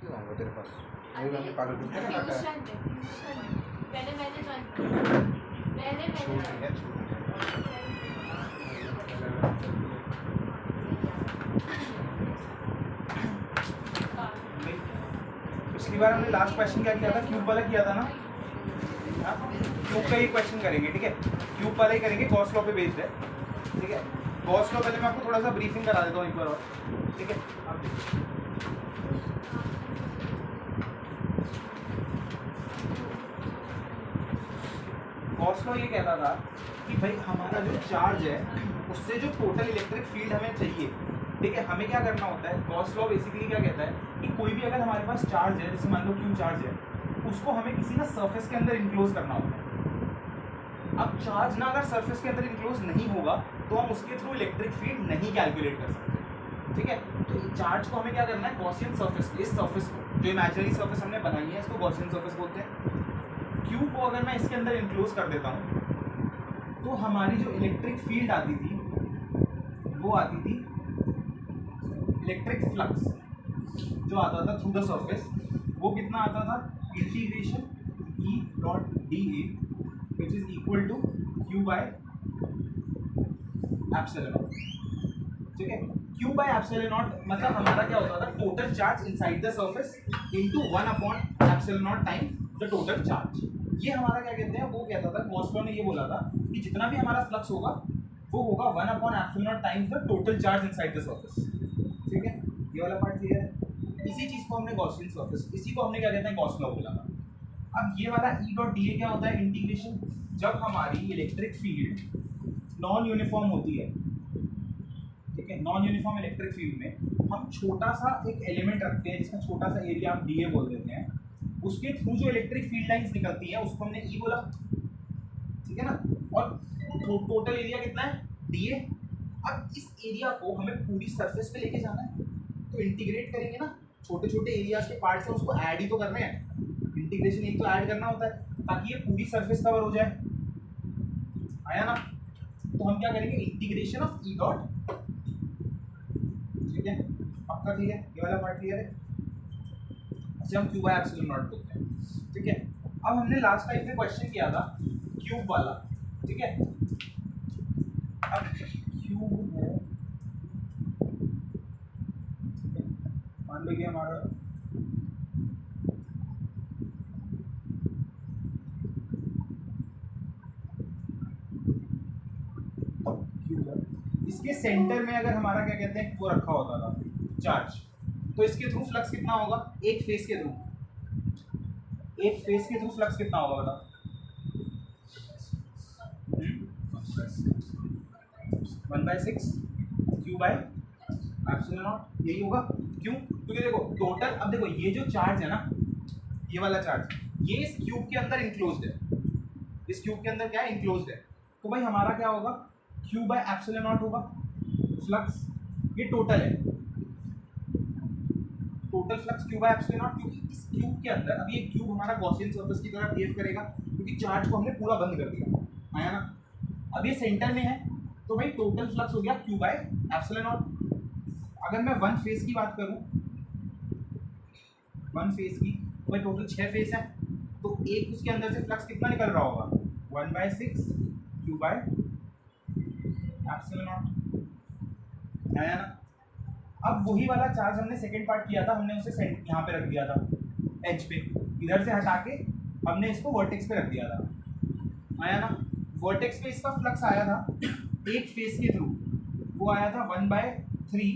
आऊंगा तेरे पास। वही वाली पागल कुत्ते का नाटक है। पहले मैंने ज्वाइन किया। पहले छूट मैंने गया, छूट गया। पिछली बार हमने लास्ट क्वेश्चन क्या किया था? क्यूब वाला किया था ना? क्यूब का ही क्वेश्चन करेंगे, ठीक है? क्यूब वाला ही करेंगे, गॉस लॉ पे बेस्ड है, ठीक है? गॉस लॉ पहले मैं आपको थोड़ा सा ब्रीफिंग करा देता हूँ एक बार और, ठीक है? अब देखिए, गॉस लॉ ये कहता था कि भाई हमारा जो चार्ज है उससे जो टोटल इलेक्ट्रिक फील्ड हमें चाहिए, ठीक है? हमें क्या करना होता है? गॉस लॉ बेसिकली क्या कहता है कि कोई भी अगर हमारे पास चार्ज है, जैसे मान लो क्यू चार्ज है, उसको हमें किसी ना सरफेस के अंदर इंक्लोज करना होता है। अब चार्ज ना अगर सरफेस के अंदर इंक्लोज नहीं होगा तो हम उसके थ्रू इलेक्ट्रिक फील्ड नहीं कैलकुलेट कर सकते, ठीक है? तो चार्ज को हमें क्या करना है? गॉसियन सरफेस, इस सरफेस को, जो इमेजिनरी सरफेस हमने बनाई है, इसको गॉसियन सरफेस बोलते हैं। क्यू को अगर मैं इसके अंदर इंक्लोज कर देता हूँ तो हमारी जो इलेक्ट्रिक फील्ड आती थी वो आती थी इलेक्ट्रिक फ्लक्स जो आता था थ्रू द सरफेस, वो कितना आता था? Integration E dot D A which is equal to Q by epsilon naught, ठीक है? क्यू बाय एप्सिलॉन नॉट मतलब हमारा क्या होता था? Total charge inside the surface into 1/एप्सिलॉन nought times the total charge. ये हमारा क्या कहते हैं? वो कहता था, गॉस लॉ ने ये बोला था कि जितना भी हमारा फ्लक्स होगा वो होगा 1/एप्सिलॉन nought times the total charge inside the surface, ठीक है? ये वाला पार्ट क्लियर है? इसी चीज को हमने गॉसियन सरफेस, इसी को हमने क्या कहते हैं? गॉस लॉ बोला था। अब ये वाला ई डॉट डी ए क्या होता है? इंटीग्रेशन। जब हमारी इलेक्ट्रिक फील्ड नॉन यूनिफॉर्म होती है, ठीक है? नॉन यूनिफॉर्म इलेक्ट्रिक फील्ड में हम छोटा सा एक एलिमेंट रखते हैं जिसका छोटा सा एरिया हम डी ए बोल देते हैं, उसके थ्रू जो इलेक्ट्रिक फील्ड लाइंस निकलती हैं उसको हमने ई बोला, ठीक है ना? और टोटल एरिया कितना है? D A. अब इस एरिया को हमें पूरी सरफेस पे लेके जाना है, तो इंटीग्रेट करेंगे ना, छोटे छोटे एरियाज के पार्ट्स हैं उसको ऐड ही तो करने हैं। इंटीग्रेशन एक तो ऐड करना होता है ताकि ये पूरी सरफेस कवर हो जाए, आया ना? तो हम क्या करेंगे? इंटीग्रेशन ऑफ ई डॉट, ठीक है? आपका क्लियर है? ये वाला पार्ट क्लियर है? इसे हम क्यू बाय एप्सिलॉन नॉट बोलते हैं, ठीक है? अब हमने लास्ट टाइम पे क्वेश्चन किया था क्यूब वाला, ठीक है? अब क्यूब है, मान लीजिए हमारा क्यूब है, इसके सेंटर में अगर हमारा क्या कहते हैं वो रखा होता था चार्ज, तो इसके थ्रू फ्लक्स कितना होगा? एक फेस के थ्रू, एक फेस के थ्रू फ्लक्स कितना होगा बताओ? 1/6 क्यू बाय एप्सिलॉन नॉट, यही होगा। क्यों? क्योंकि देखो टोटल, अब देखो ये जो चार्ज है ना, ये वाला चार्ज, ये इस क्यूब के अंदर इंक्लोज्ड है, इस क्यूब के अंदर क्या है? इंक्लोज्ड है। तो भाई हमारा क्या होगा? क्यू बाय एप्सिलॉन नॉट होगा फ्लक्स, ये टोटल है, total flux Q by epsilon nought, क्योंकि इस क्यूब के अंदर अब ये क्यूब हमारा गॉसियन सरफेस की तरह बिहेव करेगा क्योंकि चार्ज को हमने पूरा बंद कर दिया, आया ना? अब ये सेंटर में है तो भाई टोटल फ्लक्स हो गया क्यू बाय एप्सिलॉन नॉट। अगर मैं वन फेस की बात करूं, वन फेस की, तो भाई टोटल 6 फेस है, तो एक उसके अंदर से फ्लक्स कितना निकल रहा होगा? 1/6 क्यू बाय एप्सिलॉन नॉट, आया ना? अब वही वाला चार्ज हमने सेकंड पार्ट किया था, हमने उसे यहाँ पे रख दिया था एज पे, इधर से हटा के हमने इसको वर्टेक्स पे रख दिया था, आया ना? वर्टेक्स पे इसका फ्लक्स आया था एक फेस के थ्रू, वो आया था 1/3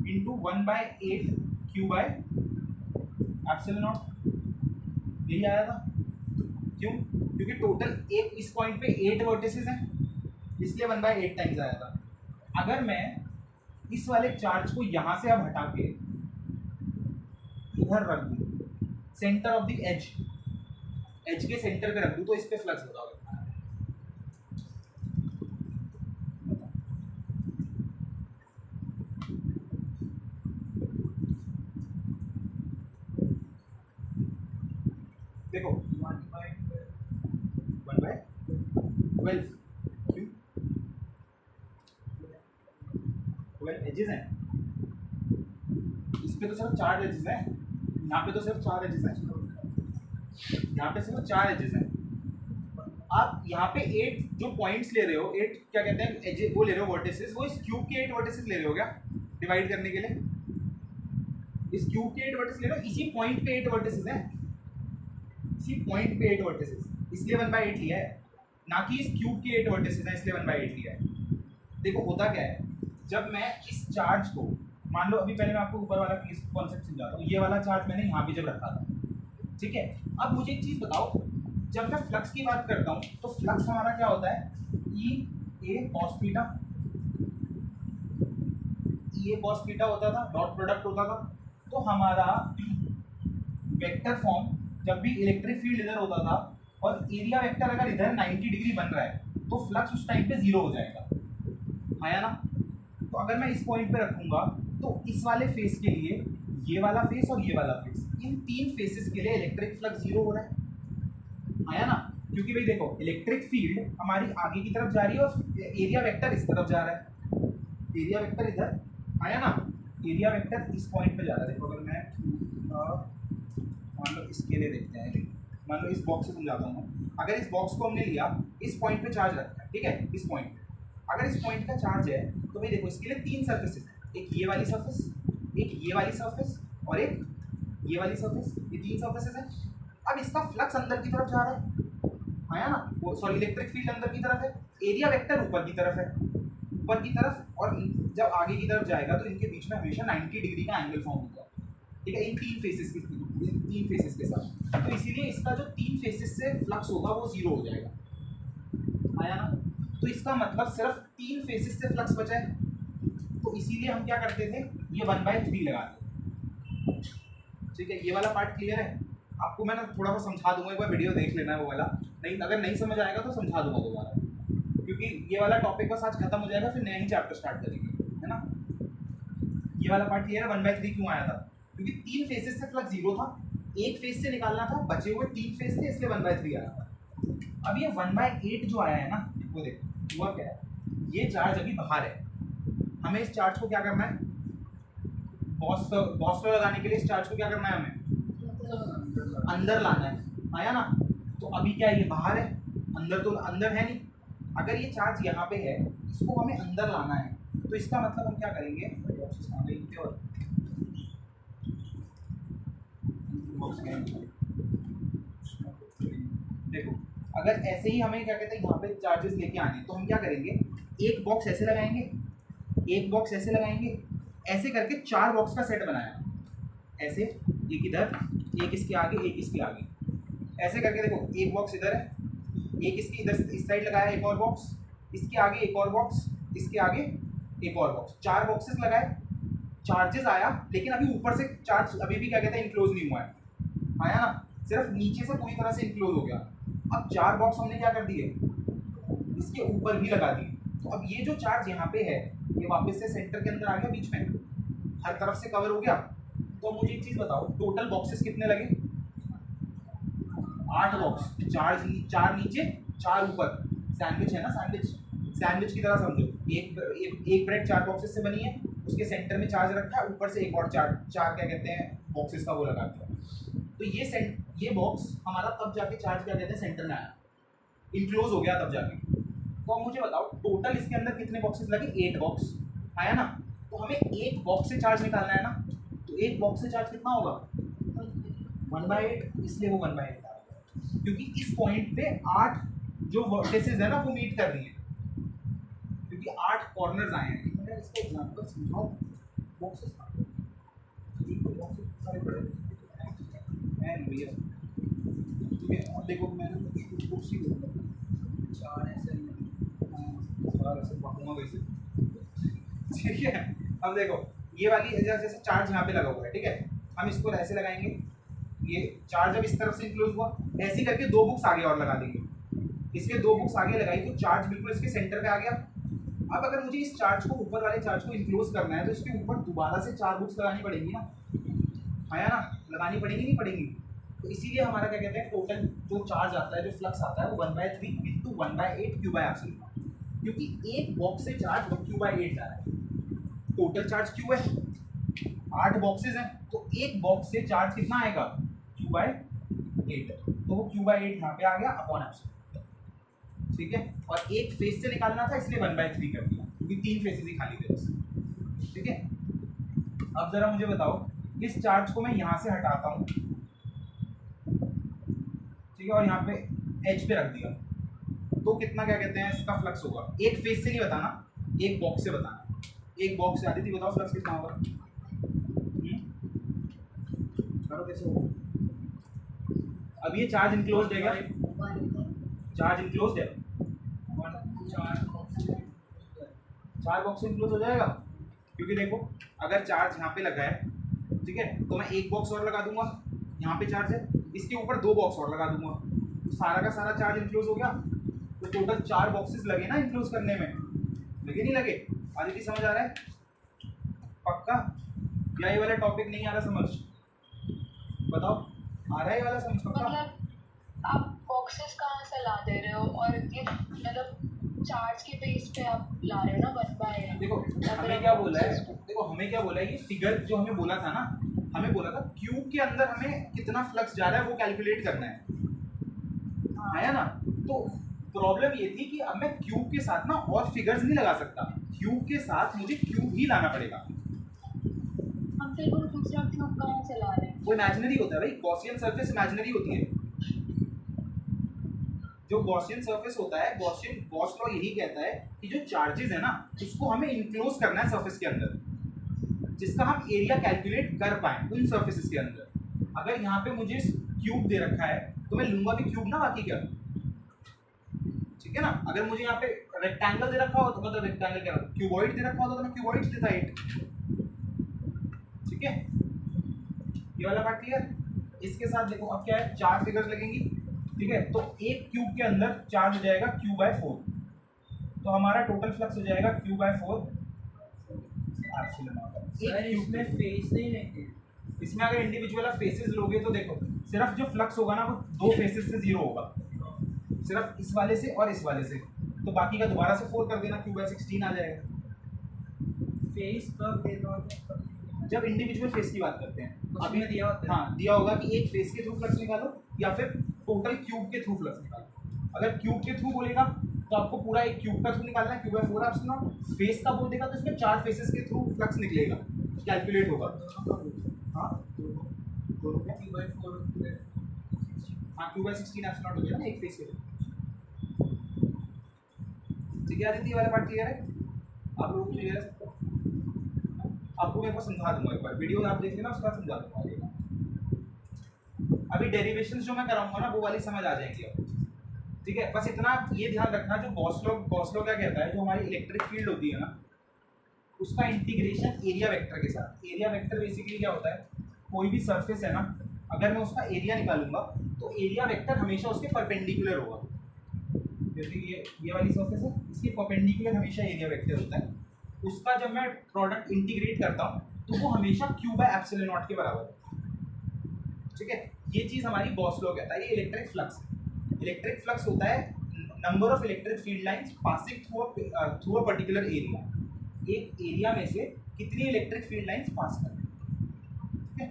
into 1/8 Q by epsilon not, यही आया था। क्यों? क्योंकि टोटल एक इस पॉइंट पे 8 वर्टिसेस हैं, इसलिए 1/8 टाइम्स आया था। अगर मैं इस वाले चार्ज को यहाँ से अब हटा के इधर रख दूँ, centre of the edge, edge के सेंटर पे रख दूँ, तो इस पे फ्लक्स बताओ। देखो 1/12 क्यों? 12 एजेस हैं, इस पे तो सिर्फ 4 एजेस हैं, यहाँ पे तो सिर्फ 4 एजेस हैं, यहाँ पे सिर्फ 4 एजेस हैं। आप यहाँ पे 8 जो पॉइंट्स ले रहे हो, 8 क्या कहते हैं एजेस वो ले रहे हो वर्टिसेस, वो इस क्यूब के 8 वर्टिसेस ले रहे हो क्या डिवाइड करने के लिए? इस क्यूब के 8 वर्टिसेस ले रहे हो, इसी पॉइंट पे 8 वर्टिसेस हैं, इसी पॉइंट पे 8 वर्टिसेस, इसलिए 1/8 लिया है, ना कि इस क्यूब के 8 वर्टिसेस हैं इसलिए 1/8 लिया है। देखो होता क्या है, जब मैं इस चार्ज को मान लो, अभी पहले मैं आपको ऊपर वाला कॉन्सेप्ट समझाता हूँ। ये वाला चार्ज मैंने यहाँ पे जब रखा था, ठीक है। अब मुझे एक चीज़ बताओ, जब मैं फ्लक्स की बात करता हूँ तो फ्लक्स हमारा क्या होता है, ई ए कॉस थीटा, ई ए कॉस थीटा होता था, डॉट प्रोडक्ट होता था। तो हमारा वेक्टर फॉर्म जब भी इलेक्ट्रिक फील्ड इधर होता था और एरिया वेक्टर अगर इधर 90 डिग्री बन रहा है तो फ्लक्स उस टाइम पे 0 हो जाएगा, आया ना। तो अगर मैं इस पॉइंट पे रखूंगा तो इस वाले फेस के लिए ये वाला फेस और ये वाला फेस, इन 3 फेसेस के लिए इलेक्ट्रिक फ्लक्स 0 हो रहा है, आया ना। क्योंकि भाई देखो इलेक्ट्रिक फील्ड हमारी आगे की तरफ जा रही है और एरिया वेक्टर इस तरफ जा रहा है, एरिया वेक्टर इधर, आया ना। एरिया वेक्टर इस पॉइंट पे जा रहा है। देखो अगर मैं मान लो इसके लिए देखते हैं, मान लो इस बॉक्स से समझाता हूँ। अगर इस बॉक्स को हमने लिया, इस पॉइंट पे चार्ज रखा है, ठीक है, इस पॉइंट पे अगर इस पॉइंट का चार्ज है तो भाई देखो इसके लिए 3 सर्फेसेस हैं, एक ये वाली सर्फेस, एक ये वाली सर्फेस और एक ये वाली सर्फेस, ये 3 सर्फेसेस हैं। अब इसका फ्लक्स अंदर की तरफ जा रहा है, आया ना, वो सॉरी इलेक्ट्रिक फील्ड अंदर की तरफ है, एरिया वेक्टर ऊपर की तरफ है, ऊपर की तरफ, और जब आगे की तरफ जाएगा तो इनके बीच में हमेशा 90 डिग्री का एंगल फॉर्म होगा, ठीक है, इन 3 फेसेस के साथ। तो इसीलिए इसका जो 3 फेसेस से फ्लक्स होगा वो 0 हो जाएगा, आया ना। तो इसका मतलब सिर्फ 3 फेसेस से फ्लक्स बचा है, तो इसीलिए हम क्या करते थे, ये 1/3 लगाते, ठीक है। ये वाला पार्ट क्लियर है आपको? मैं ना थोड़ा सा समझा दूंगा, एक बार वीडियो देख लेना है वो वाला, नहीं अगर नहीं समझ आएगा तो समझा दूंगा दोबारा, क्योंकि ये वाला टॉपिक बस आज खत्म हो जाएगा, फिर नया ही चैप्टर स्टार्ट करेंगे, है ना। ये वाला पार्ट क्लियर है? 1/3 क्यों आया था? क्योंकि 3 फेसेस से फ्लक्स 0 था, एक फेस से निकालना था, बचे हुए 3 फेस थे, इसलिए 1/3 आया था। अब ये 1/8 जो आया है ना, वो देखो हुआ क्या है, ये चार्ज अभी बाहर है, हमें इस चार्ज को क्या करना है, बॉक्स लगाने के लिए इस चार्ज को क्या करना है, हमें अंदर लाना है, आया ना। तो अभी क्या है, ये बाहर है, अंदर तो अंदर है नहीं। अगर ये चार्ज यहाँ पे है, इसको हमें अंदर लाना है, तो इसका मतलब हम क्या करेंगे, देखो अगर ऐसे ही हमें क्या कहते हैं यहाँ पे चार्जेस लेके आने, तो हम क्या करेंगे, एक बॉक्स ऐसे लगाएंगे, एक बॉक्स ऐसे लगाएंगे, ऐसे करके 4 बॉक्स का सेट बनाया, ऐसे एक इधर, एक इसके आगे, एक इसके आगे, ऐसे करके देखो एक बॉक्स इधर है, एक इसके इधर इस साइड लगाया, एक और बॉक्स, इसके आगे एक और बॉक्स, इसके आगे एक और बॉक्स, 4 बॉक्सेस लगाए, चार्जेस आया, लेकिन अभी ऊपर से चार्ज अभी भी क्या कहते हैं इनक्लोज नहीं हुआ है, आया ना, सिर्फ नीचे से पूरी तरह से इनक्लोज हो गया। अब 4 बॉक्स हमने क्या कर दिए, इसके ऊपर भी लगा दिए, तो अब ये जो चार्ज यहाँ पे है ये वापस से सेंटर के अंदर आ गया, बीच में हर तरफ से कवर हो गया। तो मुझे एक चीज़ बताओ, टोटल बॉक्सेस कितने लगे, 8 बॉक्स, 4 नीचे 4 ऊपर, सैंडविच है ना, सैंडविच की तरह समझो, एक ब्रेड 4 बॉक्सेस से बनी है, उसके सेंटर में चार्ज रखा है, ऊपर से एक और चार क्या कहते हैं बॉक्सेस का वो लगा दिया। तो ये बॉक्स हमारा तब जाके चार्ज क्या कहते हैं सेंटर में आया, इनक्लोज हो गया तब जाके। तो अब मुझे बताओ टोटल इसके अंदर कितने बॉक्सेस लगे, 8 बॉक्स, आया ना। तो हमें एक बॉक्स से चार्ज निकालना है ना, तो एक बॉक्स से चार्ज कितना होगा, 1/8, इसलिए वो 1/8 आ गया, क्योंकि इस पॉइंट पे 8 जो वर्टिसेस है ना वो मीट कर रही है, क्योंकि 8 कॉर्नर्स आए हैं। मैं इसका एग्जांपल समझाऊं, बॉक्सेस सारे बड़े हैं भैया, ठीक है। और देखो मैंने कुछ बुक्स ही दूंगा, 4 ऐसे 4 ऐसे पढ़ूंगा वैसे, ठीक है। अब देखो ये वाली जैसे चार्ज यहाँ पे लगा हुआ है, ठीक है, हम इसको ऐसे लगाएंगे, ये चार्ज जब इस तरफ से इंक्लोज हुआ, ऐसे करके 2 बुक्स आगे और लगा देंगे, इसके 2 बुक्स आगे लगाई तो चार्ज बिल्कुल इसके सेंटर पे आ गया। अब अगर मुझे इस चार्ज को, ऊपर वाले चार्ज को इंक्लोज करना है तो इसके ऊपर दोबारा से 4 बुक्स लगानी पड़ेंगी ना, आया ना, लगानी पड़ेंगी नहीं पड़ेंगी। तो इसीलिए हमारा क्या कहते हैं टोटल जो चार्ज आता है, जो फ्लक्स आता है वो 1/3 इंटू 1/8 Q/ε, क्योंकि एक बॉक्स से चार्ज Q/8 जा रहा है, टोटल चार्ज Q है, 8 बॉक्सेस हैं, तो एक बॉक्स से चार्ज कितना आएगा, Q/8, तो वो Q/8 यहाँ पे आ गया अपॉन एप्सिलॉन, ठीक है। और एक फेस से निकालना था इसलिए 1/3 कर दिया, क्योंकि 3 फेसेस ही खाली थे बस, ठीक है। अब जरा मुझे बताओ, इस चार्ज को मैं यहाँ से हटाता हूँ, ठीक है, और यहाँ पे एच पे रख दिया, तो कितना क्या कहते हैं इसका फ्लक्स होगा। एक फेस से नहीं बताना, एक बॉक्स से बताना। एक बॉक्स से आती थी, बताओ फ्लक्स कितना होगा, करो कैसे होगा। अब ये चार्ज इनक्लोज्ड है क्या, चार्ज इनक्लोज्ड है, 4 बॉक्स इनक्लोज हो जाएगा, क्योंकि देखो अगर चार्ज यहाँ पे लगा है, ठीक है, तो मैं एक बॉक्स और लगा दूंगा, यहाँ पे चार्ज है, इसके ऊपर 2 बॉक्स और लगा दूंगा, तो सारा का सारा चार्ज इनक्लोज हो गया। तो टोटल 4 बॉक्सेस लगे ना इनक्लोज करने में, लगे नहीं लगे, आदित्य समझ आ रहा है पक्का, या ये वाला टॉपिक नहीं आ रहा समझ, बताओ आ रहा है ये वाला समझ पक्का। मतलब आप बॉक्सेस कहाँ से ला दे रहे हो, और ये मतलब चार्ज के बेस पे आप ला रहे हो ना 1/8। देखो हमें क्या बोला है, देखो हमें क्या बोला है, ये फिगर जो हमें बोला था ना, हमें बोला था क्यूब के अंदर हमें कितना फ्लक्स जा रहा है वो कैलकुलेट करना है ना। तो प्रॉब्लम ये थी कि अब मैं क्यूब के साथ ना और फिगर्स नहीं लगा सकता, क्यूब के साथ मुझे क्यूब ही लाना पड़ेगा। हम फिर वो दूसरा क्यूब कहाँ से ला रहे हैं? वो इमेजिनरी होता है भाई, गॉसियन सरफेस इमेजिनरी होती है। जो गॉसियन सरफेस होता है, गॉस लॉ यही कहता है कि जो चार्जेस है ना उसको हमें इनक्लोज करना है सरफेस के अंदर, जिसका हम एरिया कैलकुलेट कर पाए उन सरफेसेस के अंदर। अगर यहाँ पे मुझे क्यूब दे रखा है तो मैं लूंगा भी क्यूब ना, बाकी क्या, ठीक है ना। अगर मुझे यहाँ पे रेक्टेंगल दे रखा हो तो मतलब रेक्टेंगल क्या, क्यूबॉइड दे रखा हो तो मैं क्यूबॉइड देता 8, ठीक है। ये वाला पार्ट क्लियर। इसके साथ देखो अब क्या है, 4 फिगर्स लगेंगी, ठीक है। तो एक क्यूब के अंदर चार्ज हो जाएगा Q/4, तो हमारा टोटल फ्लक्स हो जाएगा Q/4 सर इसमें फेस नहीं लेंगे, इसमें अगर इंडिविजुअल फेसेस लोगे तो देखो सिर्फ जो फ्लक्स होगा ना वो 2 फेसेस से 0 होगा, सिर्फ इस वाले से और इस वाले से, तो बाकी का दोबारा से 4 कर देना, Q/16 आ जाएगा। फेस कब दे दो, जब इंडिविजुअल फेस की बात करते हैं अभी दिया होता है। हाँ दिया होगा कि एक फेस के थ्रू फ्लक्स निकालो या फिर टोटल क्यूब के थ्रू फ्लक्स निकालो। अगर क्यूब के थ्रू बोलेगा तो आपको पूरा एक क्यूब का थ्रू निकालना है, Q/4 एप्सिलॉन। फेस का बोल देगा तो इसमें 4 फेसेस के थ्रू फ्लक्स निकलेगा, कैलकुलेट होगा। हाँ दोनों क्या, हाँ Q/16 एप्सिलॉन हो गया ना एक फेस के थ्रू, ठीक है। आदित्य वाला पार्ट क्लियर है, आप लोगों को क्लियर है सबको। आपको मैं एक बार समझा दूंगा, एक बार वीडियो आप देख लेना उसका समझा दूंगा। अभी डेरिवेशंस जो मैं कराऊंगा ना वो वाली समझ आ जाएंगी आपको, ठीक है। बस इतना ये ध्यान रखना, जो गॉस लॉ क्या कहता है, जो हमारी इलेक्ट्रिक फील्ड होती है ना उसका इंटीग्रेशन एरिया वेक्टर के साथ। एरिया वेक्टर बेसिकली क्या होता है, कोई भी सरफेस है ना, अगर मैं उसका एरिया निकालूंगा तो एरिया वेक्टर हमेशा उसके परपेंडिकुलर होगा। जैसे ये वाली सरफेस है, इसके परपेंडिकुलर हमेशा एरिया वेक्टर होता है। उसका जब मैं प्रोडक्ट इंटीग्रेट करता हूँ तो वो हमेशा Q/ε0 के बराबर है, ठीक है। ये चीज़ हमारी गॉस लॉ कहता है। ये इलेक्ट्रिक फ्लक्स है। इलेक्ट्रिक फ्लक्स होता है number of electric field lines passing through a particular area. एक एरिया में से कितनी इलेक्ट्रिक फील्ड लाइंस पास करें, ठीक है।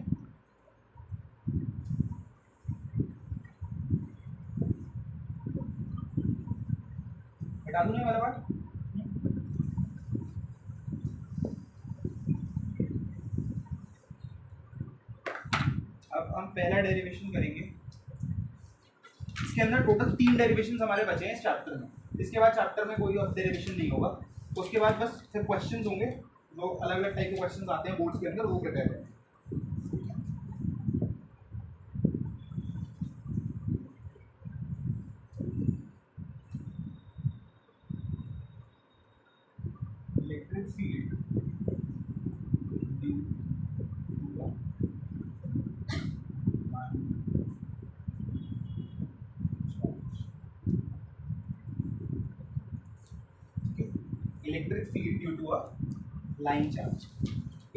हटा दूँ नहीं वाला बात। अब हम पहला डेरिवेशन करेंगे। इसके अंदर टोटल 3 डेरिवेशंस हमारे बचे हैं इस चैप्टर में। इसके बाद चैप्टर में कोई और डेरिवेशन नहीं होगा। उसके बाद बस फिर क्वेश्चंस होंगे, जो अलग अलग टाइप के क्वेश्चंस आते हैं बोर्ड्स के अंदर, वो प्रिपेयर करें। Electric field electric field due to a line charge.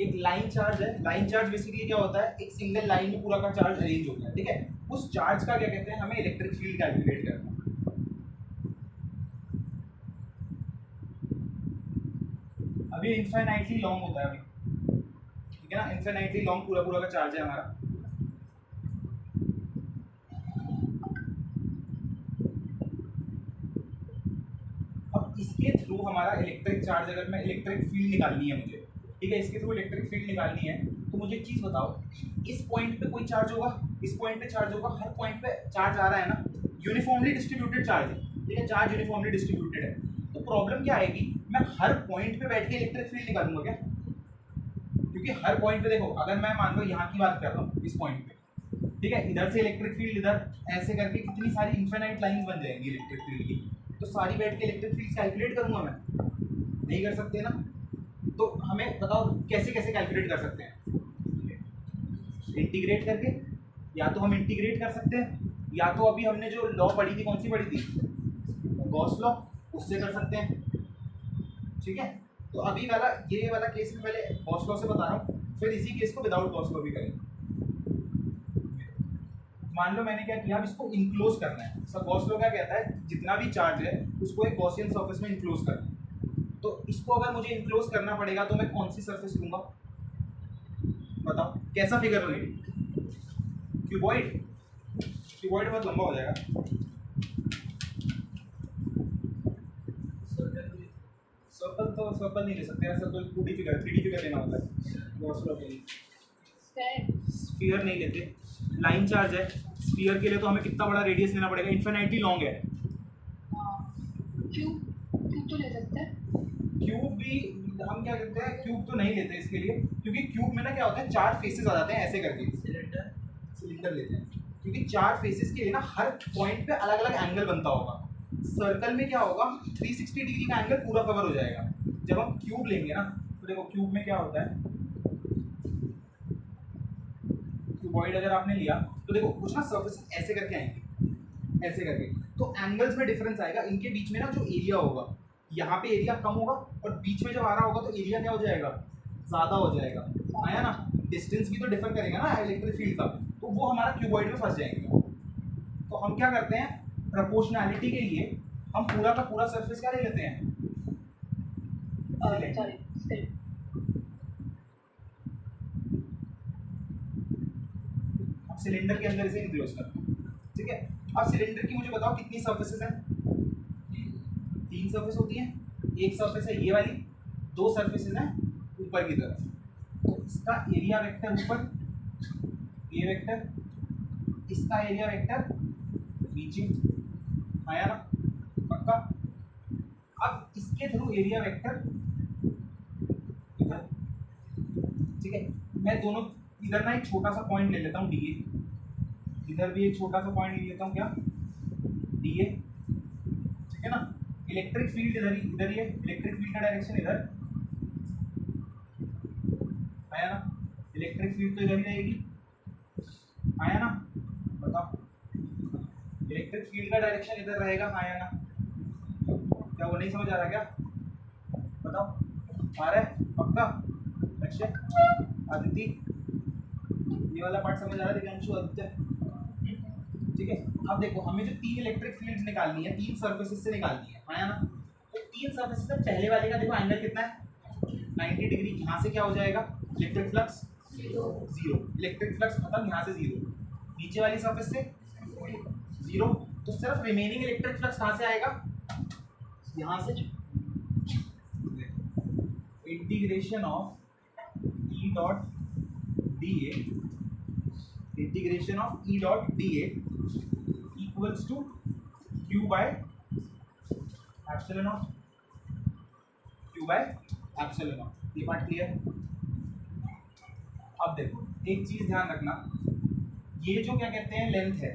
एक लाइन चार्ज है। लाइन चार्ज बेसिकली क्या होता है, एक सिंगल लाइन में पूरा का चार्ज अरेंज होता है, ठीक है। उस चार्ज का क्या कहते हैं, हमें इलेक्ट्रिक फील्ड कैलकुलेट करना है। अभी इनफाइनाइटली लॉन्ग होता है, अभी ठीक है ना, इन्फिनिटली लॉन्ग पूरा पूरा का चार्ज है हमारा। अब इसके थ्रू हमारा इलेक्ट्रिक चार्ज, अगर मैं इलेक्ट्रिक फील्ड निकालनी है मुझे, ठीक है, इसके थ्रू इलेक्ट्रिक फील्ड निकालनी है, तो मुझे एक चीज़ बताओ, इस पॉइंट पे कोई चार्ज होगा, इस पॉइंट पे चार्ज होगा, हर पॉइंट पे चार्ज आ रहा है ना, यूनिफॉर्मली डिस्ट्रीब्यूटेड चार्ज है, ठीक है, चार्ज यूनिफॉर्मली डिस्ट्रीब्यूटेड है। तो प्रॉब्लम क्या आएगी, मैं हर पॉइंट पे बैठ के इलेक्ट्रिक फील्ड निकालूंगा क्या? क्योंकि हर पॉइंट पे देखो, अगर मैं मान लो यहाँ की बात कर रहा हूँ, इस पॉइंट पे, ठीक है, इधर से इलेक्ट्रिक फील्ड इधर, ऐसे करके कितनी सारी इन्फिनाइट लाइंस बन जाएंगी इलेक्ट्रिक फील्ड की, तो सारी बैठ के इलेक्ट्रिक फील्ड कैलकुलेट करूंगा मैं? नहीं कर सकते ना। तो हमें बताओ कैसे कैसे कैलकुलेट कर सकते हैं? इंटीग्रेट करके, या तो हम इंटीग्रेट कर सकते हैं, या तो अभी हमने जो लॉ पढ़ी थी, कौन सी पढ़ी थी, गॉस लॉ, उससे कर सकते हैं, ठीक है। तो अभी वाला, ये वाला केस में पहले गॉस लॉ से बता रहा हूँ, फिर इसी केस को विदाउट गॉस लॉ भी करेंगे। मान लो मैंने क्या किया, अब इसको इनक्लोज करना है। सब गॉस लॉ क्या कहता है, जितना भी चार्ज है उसको एक गॉसियन सरफेस में इनक्लोज करना है। तो इसको अगर मुझे इनक्लोज करना पड़ेगा तो मैं कौन सी सरफेस लूंगा, बताओ कैसा फिगर बनेगी? क्यूबॉइड। क्यूबॉइड बहुत लंबा हो जाएगा। सर्कल तो सर्कल नहीं ले सकते यार, circle 2D figure, 3D figure लेना होता है गॉस लॉ के लिए। स्फीयर नहीं लेते, लाइन चार्ज है, स्फीयर के लिए तो हमें कितना बड़ा रेडियस लेना पड़ेगा, इन्फिनिटी लॉन्ग है। क्यूब तो ले सकते हैं। क्यूब भी हम क्या कहते हैं, क्यूब तो नहीं लेते इसके लिए, क्योंकि क्यूब में ना क्या होता है, 4 फेसेस आ जाते हैं ऐसे करके। सिलेंडर लेते हैं क्योंकि 4 फेसेस के लिए ना हर पॉइंट पे अलग अलग एंगल बनता होगा। सर्कल में क्या होगा, 360 डिग्री का एंगल पूरा कवर हो जाएगा। जब हम क्यूब लेंगे ना, तो देखो क्यूब में क्या होता है, क्यूबॉइड अगर आपने लिया तो देखो कुछ ना सर्फेसेस ऐसे करके आएंगे, ऐसे करके, तो एंगल्स में डिफरेंस आएगा। इनके बीच में ना जो एरिया होगा, यहाँ पे एरिया कम होगा, और बीच में जब आ रहा होगा तो एरिया क्या हो जाएगा, ज़्यादा हो जाएगा। आया ना, डिस्टेंस भी तो डिफर करेगा ना इलेक्ट्रिक फील्ड का, तो वो हमारा क्यूबॉइड में फंस जाएंगे। तो हम क्या करते हैं, प्रोपोर्शनैलिटी के लिए हम पूरा का पूरा सरफेस क्या ले लेते हैं, हम सिलेंडर के अंदर इसे इंक्लोज करते हैं, ठीक है। अब सिलेंडर की मुझे बताओ कितनी सर्फेसेस हैं, 3 सर्फेस होती हैं। एक सर्फेस है ये वाली, 2 सर्फेसेस हैं ऊपर की तरफ, तो इसका एरिया वेक्टर ऊपर, ये वेक्टर, इसका एरिया वेक्टर नीचे, आया ना, पक्का। अब इसके थ्रू एरिया वेक्टर इधर, ठीक है। मैं दोनों इधर ना एक छोटा सा पॉइंट ले लेता हूँ डी ए, इधर भी एक छोटा सा पॉइंट ले लेता हूँ क्या, डी ए, ठीक है ना। इलेक्ट्रिक फील्ड इधर ही, इधर ही है, इलेक्ट्रिक फील्ड का डायरेक्शन इधर, आया ना, इलेक्ट्रिक फील्ड तो इधर ही रहेगी, आया ना, बताओ इलेक्ट्रिक फील्ड का डायरेक्शन इधर रहेगा, आया ना। क्या वो नहीं समझ आ रहा क्या, बताओ, आ रहा है पक्का? अच्छा आदित्य, ये वाला पार्ट समझ आ रहा है, दिव्यांशु, आदित्य, ठीक है। अब देखो हमें जो 3 इलेक्ट्रिक फील्ड्स निकालनी है, 3 सर्फेसेस से निकालनी है, आया ना। तो 3 सर्फेसेस से पहले वाले का देखो एंगल कितना है, 90 डिग्री। यहाँ से क्या हो जाएगा, इलेक्ट्रिक फ्लक्स 0, इलेक्ट्रिक फ्लक्स खत्म, यहाँ से 0। नीचे वाली सर्फेस से 0, तो सिर्फ रिमेनिंग इलेक्ट्रिक फ्लक्स कहाँ से आएगा, यहाँ से। Integration of E dot D A, integration of E dot D A equals to Q by epsilon naught, Q by epsilon not. ये पार्ट क्लियर? अब देखो एक चीज ध्यान रखना, ये जो क्या कहते हैं लेंथ है,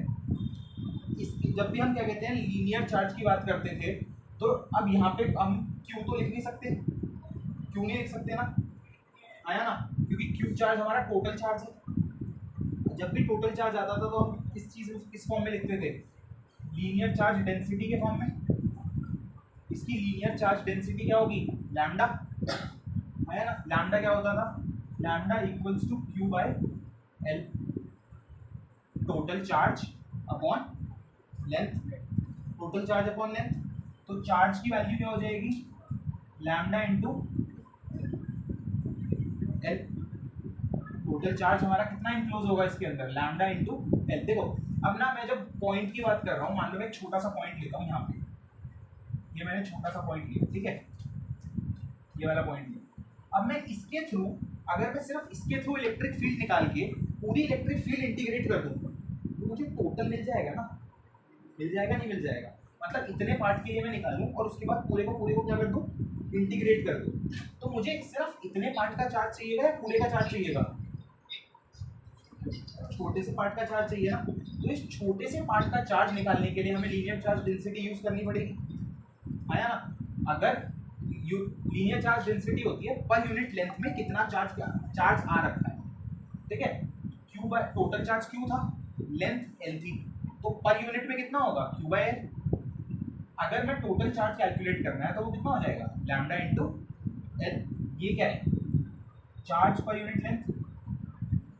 इसकी जब भी हम क्या कहते हैं लीनियर चार्ज की बात करते थे, तो अब यहाँ पे हम Q तो लिख नहीं सकते, क्यों नहीं लिख सकते ना, आया ना, क्योंकि Q चार्ज हमारा टोटल चार्ज है। जब भी टोटल चार्ज आता था तो हम इस चीज़ किस फॉर्म में लिखते थे, लीनियर चार्ज डेंसिटी के फॉर्म में। इसकी लीनियर चार्ज डेंसिटी क्या होगी, लैम्डा, आया ना। लैम्डा क्या होता था, lambda equals to Q by L, total charge upon length, total charge upon length. तो चार्ज की वैल्यू क्या हो जाएगी, lambda into L, total charge हमारा कितना इनक्लोज होगा इसके अंदर, लैम्डा इनटू एल। देखो अब ना मैं जब पॉइंट की बात कर रहा हूँ, मान लो मैं एक छोटा सा पॉइंट लेता हूँ यहाँ पे, ये मैंने छोटा सा पॉइंट लिया, ठीक है, ये वाला पॉइंट लिया। अब मैं इसके थ्रू, अगर मैं सिर्फ इसके थ्रू इलेक्ट्रिक फील्ड निकाल के पूरी इलेक्ट्रिक फील्ड इंटीग्रेट कर दूँ तो मुझे टोटल मिल जाएगा ना, मिल जाएगा नहीं मिल जाएगा, मतलब इतने पार्ट के लिए मैं निकालूं और उसके बाद पूरे को क्या कर दूं, इंटीग्रेट कर दूं। तो मुझे सिर्फ इतने पार्ट का चार्ज चाहिएगा या पूरे का चार्ज चाहिएगा, छोटे से पार्ट का चार्ज चाहिए ना। तो इस छोटे से पार्ट का चार्ज निकालने के लिए हमें लीनियर चार्ज डेंसिटी यूज करनी पड़ेगी, आया ना। अगर लीनियर चार्ज डेंसिटी होती है पर यूनिट लेंथ में कितना चार्ज आ रखा है, ठीक है, Q by total charge Q था, लेंथ एल थी, तो पर यूनिट में कितना होगा, क्यू बाय एल। अगर मैं टोटल चार्ज कैलकुलेट करना है तो वो कितना हो जाएगा, लैम्डा इनटू एल। ये क्या है, charge per unit length,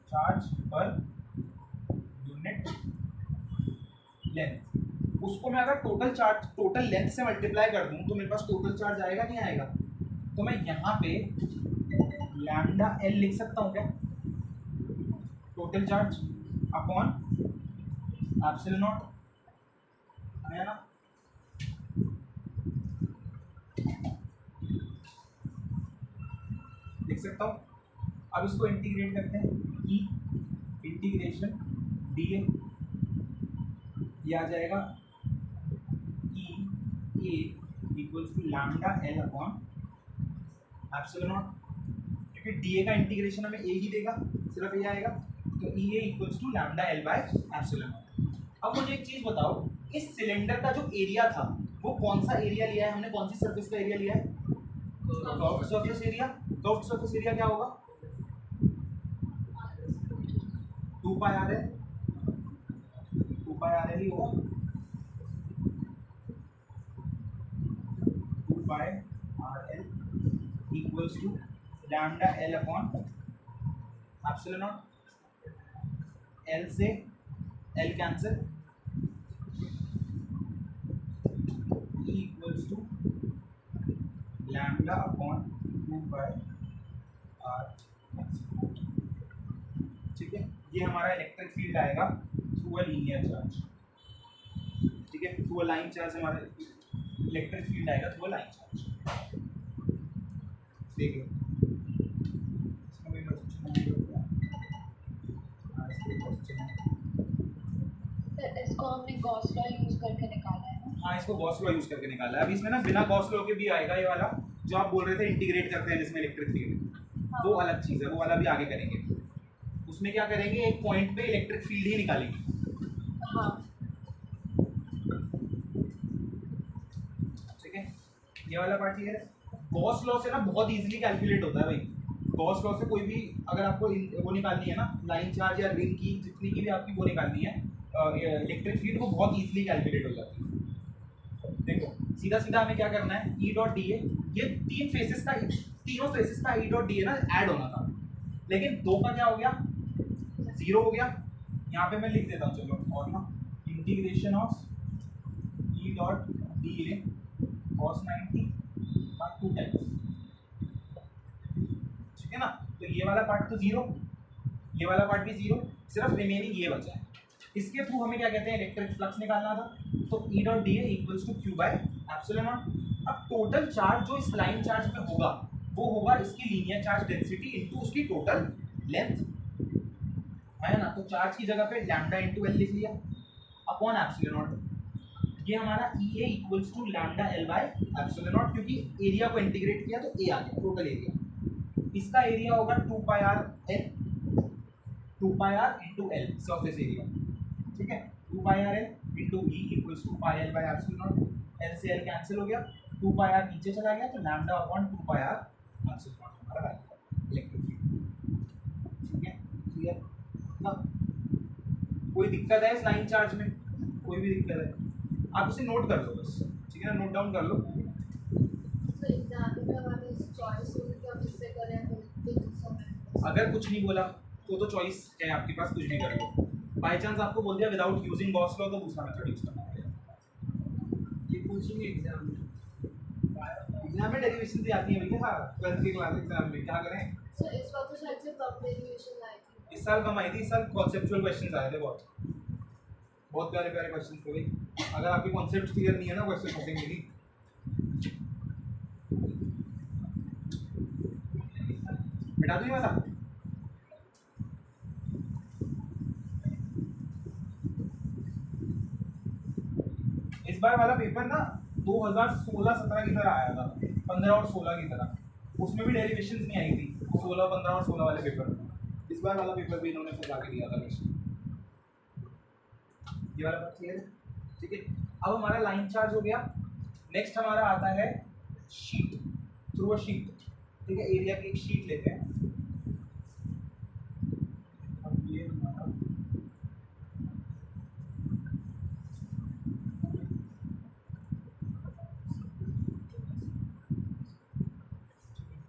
charge per unit length, उसको मैं अगर टोटल लेंथ से मल्टीप्लाई कर दूं तो मेरे पास टोटल चार्ज आएगा नहीं आएगा। तो मैं यहाँ पे लैम्डा एल लिख सकता हूँ क्या, total charge upon epsilon naught, है ना। लिख सकता हूँ। अब इसको इंटीग्रेट करते हैं, ई इंटीग्रेशन डी ए, ये आ जाएगा E A equals to lambda L upon epsilon nought, क्योंकि डी ए का इंटीग्रेशन हमें ए ही देगा, सिर्फ ये आएगा, तो E A equals to lambda L by epsilon not. अब मुझे एक चीज़ बताओ, इस सिलेंडर का जो एरिया था वो कौन सा एरिया लिया है हमने, कौन सी सरफेस का एरिया लिया है, curved surface area. Curved surface area क्या होगा, 2 pi R L, 2 pi R L ही होगा, 2 pi R L equals to lambda L upon epsilon not, L से L cancel, E equals to lambda upon 2 pi R, ठीक है। ये हमारा electric field आएगा थ्रू अ लीनियर चार्ज, ठीक है, थ्रू अ लाइन चार्ज हमारा इलेक्ट्रिक फील्ड आएगा थ्रू अ लाइन चार्ज। देखिए इसमें कोई क्वेश्चन नहीं होगा, इसको हमने गॉस लॉ यूज करके निकाला है ना। हाँ, इसको गॉस लॉ यूज करके निकाला है। अब इसमें ना बिना गॉस लॉ के भी आएगा ये वाला, जो आप बोल रहे थे इंटीग्रेट करते हैं जिसमें इलेक्ट्रिक फील्ड, वो अलग चीज़ है, वो वाला भी आगे करेंगे। उसमें क्या करेंगे, एक पॉइंट पे इलेक्ट्रिक फील्ड ही निकालेंगे, हाँ ठीक है। ये वाला पार्ट ये है। गॉस लॉ से ना बहुत इजीली कैलकुलेट होता है भाई, गॉस लॉ से कोई भी अगर आपको वो निकालनी है ना, लाइन चार्ज या रिंग की जितनी की भी आपकी वो निकालनी है इलेक्ट्रिक फील्ड, वो बहुत इजीली कैलकुलेट हो जाती है। देखो सीधा सीधा हमें क्या करना है, ई डॉट डी ए, ये तीनों फेसेस का ई डॉट डी ए ना ऐड होना था, लेकिन दो का क्या हो गया, 0 हो गया। यहाँ पे मैं लिख देता हूँ, चलो, और ना integration of E dot D A cos 90 by 2 times, ठीक है ना। तो ये वाला पार्ट तो 0, ये वाला पार्ट भी 0, सिर्फ रिमेनिंग ये बचा है। इसके थ्रू हमें क्या कहते हैं, इलेक्ट्रिक फ्लक्स निकालना था, तो E dot D A equals to Q by epsilon not. अब टोटल चार्ज जो इस लाइन चार्ज में होगा वो होगा इसकी लीनियर चार्ज डेंसिटी इनटू उसकी टोटल लेंथ, है ना। तो चार्ज की जगह पे लैम्डा इनटू एल लिख लिया अपॉन एप्सिलॉन नॉट। ये हमारा E A equals to lambda L by epsilon nought, क्योंकि एरिया को इंटीग्रेट किया तो ए आ गया टोटल एरिया। इसका एरिया होगा 2 pi R L, 2 pi R into L surface area, ठीक है। 2 pi R L into E equals to pi L by epsilon not, L से एल कैंसिल हो गया, 2 पाई आर नीचे चला गया, तो lambda upon 2 pi R epsilon naught हमारा इलेक्ट्रिक फील्ड, ठीक है। क्लियर ना, कोई दिक्कत है इस लाइन चार्ज में, कोई भी दिक्कत है आप उसे नोट कर लो बस, ठीक है ना, नोट डाउन कर लो। तो एग्जाम में हमारे चॉइस होगी कि हम इससे करें तो दूसरा में अगर कुछ नहीं बोला तो चॉइस है आपके पास, कुछ भी कर लो। बाई चांस आपको बोल दिया विदाउट यूजिंग गॉस लॉ, तो दूसरा मेथड यूज करना पड़ेगा। ये पूछेंगे एग्जाम में, एग्जाम में डेरिवेशन भी आती है भैया, हाँ 12th के क्लास एग्जाम में क्या करें। सो इस बार तो शायद से कम डेरिवेशन आई थी। इस साल कम आई थी, इस साल कॉन्सेप्चुअल क्वेश्चंस आए थे बहुत बहुत प्यारे प्यारे क्वेश्चंस थे भाई। अगर आपके कॉन्सेप्ट क्लियर नहीं है ना, क्वेश्चन फंसेंगे नहीं। मिटा दूँ ये वाला? इस बार वाला पेपर ना 2016-17 की तरह आया था, 15 और 16 की तरह। उसमें भी डेरिवेशंस नहीं आई थी 16, 15 और 16 वाले पेपर में। इस बार वाला पेपर भी इन्होंने फंसा के दिया था क्वेश्चन। ये वाला बात क्लियर है? ठीक है, अब हमारा लाइन चार्ज हो गया। नेक्स्ट हमारा आता है शीट, थ्रू अ शीट। ठीक है, एरिया की एक शीट लेते हैं। अब ये हमारा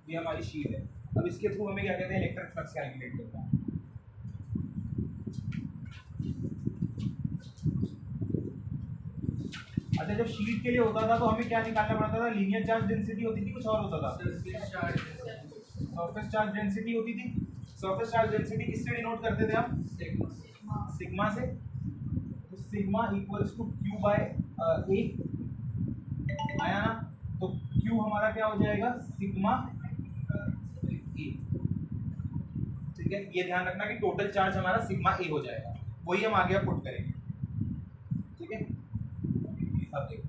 ये हमारी शीट है। अब इसके थ्रू हमें क्या कहते हैं, इलेक्ट्रिक फ्लक्स कैलकुलेट करना है। अच्छा, जब शीट के लिए होता था तो हमें क्या निकालना पड़ता था, लीनियर चार्ज डेंसिटी होती थी, कुछ और होता था, सरफेस चार्ज डेंसिटी होती थी। सरफेस चार्ज डेंसिटी किससे डिनोट करते थे हम? सिग्मा से। तो sigma equals to Q by A आया ना, तो क्यू हमारा क्या हो जाएगा, सिग्मा ए। ठीक है, ये ध्यान रखना कि टोटल चार्ज हमारा सिग्मा ए हो जाएगा, वही हम आगे पुट करेंगे। ठीक है, अब देखो,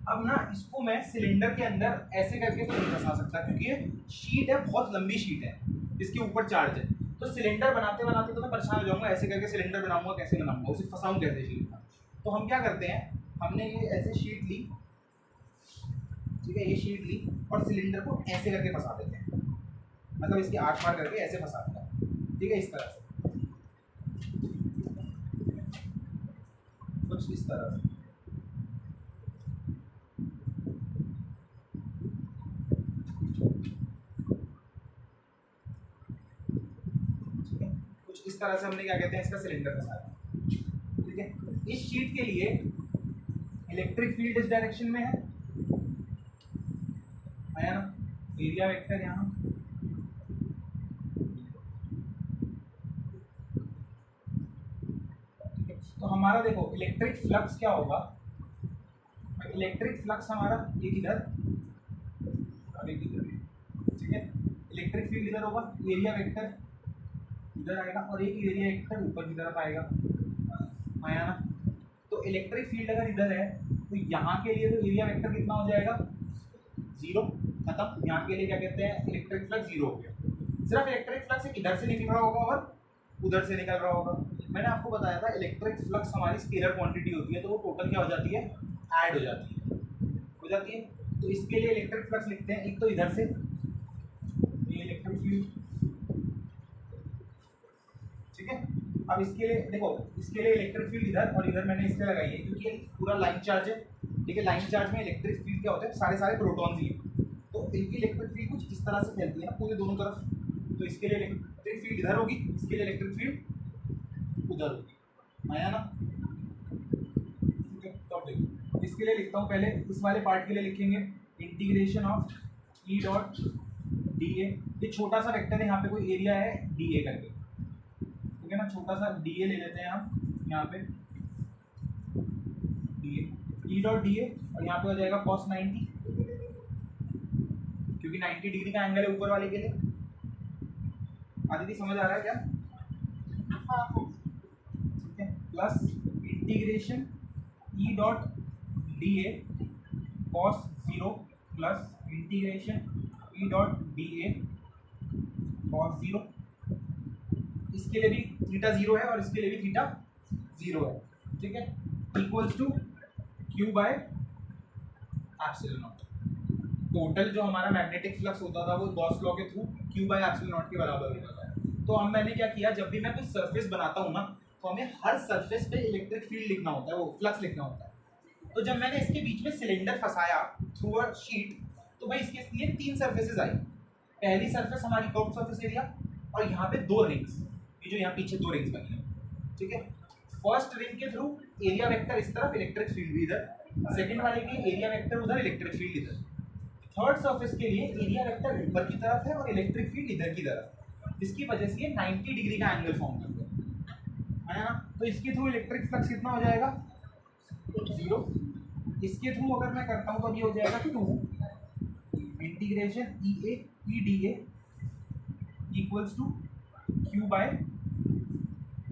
अब ना इसको मैं सिलेंडर के अंदर ऐसे करके तो नहीं फंसा सकता, क्योंकि ये शीट है, बहुत लंबी शीट है, इसके ऊपर चार्ज है। तो सिलेंडर बनाते बनाते तो मैं परेशान हो जाऊंगा, ऐसे करके सिलेंडर बनाऊंगा, कैसे बनाऊंगा, उसे फंसाऊं कैसे शीट में। तो हम क्या करते हैं, हमने ये ऐसे शीट ली, ठीक है, ये शीट ली और सिलेंडर को ऐसे करके फंसा देते हैं, मतलब इसकी आठ मार करके ऐसे फंसा देते हैं। ठीक है, इस तरह से, कुछ इस तरह से। इस तरह से हमने क्या कहते हैं, इसका सिलेंडर फंसाया। ठीक है, इस शीट के लिए इलेक्ट्रिक फील्ड इस डायरेक्शन में है, आया ना, एरिया वेक्टर यहाँ। ठीक है, तो हमारा देखो इलेक्ट्रिक फ्लक्स क्या होगा, इलेक्ट्रिक फ्लक्स हमारा एक इधर और एक इधर। ठीक है, इलेक्ट्रिक फील्ड इधर होगा, एरिया वेक्टर इधर आएगा और एक एरिया वेक्टर ऊपर की तरफ आएगा, आया ना। तो इलेक्ट्रिक फील्ड अगर इधर है तो यहाँ के लिए तो एरिया वेक्टर कितना हो जाएगा, 0, खत्म। यहाँ के लिए क्या कहते हैं, इलेक्ट्रिक फ्लक्स 0 हो गया। सिर्फ इलेक्ट्रिक फ्लक्स इधर से निकल रहा होगा और उधर से निकल रहा होगा। मैंने आपको बताया था इलेक्ट्रिक फ्लक्स हमारी स्केलर क्वांटिटी होती है, तो वो टोटल क्या हो जाती है, ऐड हो जाती है। तो इसके लिए इलेक्ट्रिक फ्लक्स लिखते हैं, एक तो इधर से ये इलेक्ट्रिक फील्ड। ठीक है, अब इसके लिए देखो, इसके लिए इलेक्ट्रिक फील्ड इधर और इधर मैंने इसलिए लगाई है क्योंकि पूरा लाइन चार्ज है। ठीक है, लाइन चार्ज में इलेक्ट्रिक फील्ड क्या होता है, सारे प्रोटॉन्स ही है, तो इनकी इलेक्ट्रिक फील्ड कुछ इस तरह से फैलती है ना पूरे दोनों तरफ। तो इसके लिए इलेक्ट्रिक फील्ड इधर होगी, इसके लिए इलेक्ट्रिक फील्ड उधर होगी, आया ना। ठीक है, तो अब देखो इसके लिए लिखता हूँ, पहले इस वाले पार्ट के लिए लिखेंगे integration of E dot D ए। ये छोटा सा वेक्टर है, यहाँ पे कोई एरिया है डी ए करके, ठीक है ना, छोटा सा डी ए ले लेते हैं हम यहाँ पे, D A, E dot D ए, और यहाँ पे हो जाएगा cos 90, क्योंकि 90 डिग्री का एंगल है ऊपर वाले के लिए। आदिति समझ आ रहा है क्या? ठीक है, plus integration E dot D A cos 0 plus integration E dot D A cos 0। इसके लिए भी थीटा 0 है और इसके लिए भी थीटा 0 है। ठीक है, equals to Q by epsilon naught. Total जो हमारा मैग्नेटिक फ्लक्स होता था वो गॉस लॉ के through Q by epsilon naught के बराबर होता था। तो अब मैंने क्या किया, जब भी मैं कोई सरफेस बनाता हूँ ना, तो हमें हर सरफेस पे इलेक्ट्रिक फील्ड लिखना होता है, वो फ्लक्स लिखना होता है। तो जब मैंने इसके बीच में सिलेंडर फंसाया थ्रू अ शीट, तो भाई इसके लिए 3 सरफेसेस आई। पहली सरफेस हमारी कर्व सरफेस एरिया, और यहाँ पे 2 रिंग्स, ये जो यहाँ पीछे 2 रिंग्स बनी है। ठीक है, फर्स्ट रिंग के थ्रू एरिया वेक्टर इस तरफ, इलेक्ट्रिक फील्ड भी इधर, सेकंड वाले के एरिया वेक्टर उधर, इलेक्ट्रिक फील्ड इधर। थर्ड सरफेस के लिए एरिया वेक्टर ऊपर की तरफ है और इलेक्ट्रिक फील्ड इधर की तरफ। जिसकी वजह से ये 90 डिग्री का एंगल फॉर्म करते हैं, है ना। तो इसके थ्रू इलेक्ट्रिक फ्लक्स कितना हो जाएगा 0। इसके थ्रू अगर मैं करता हूँ तो ये हो जाएगा 2 integration E A E D A equals to Q by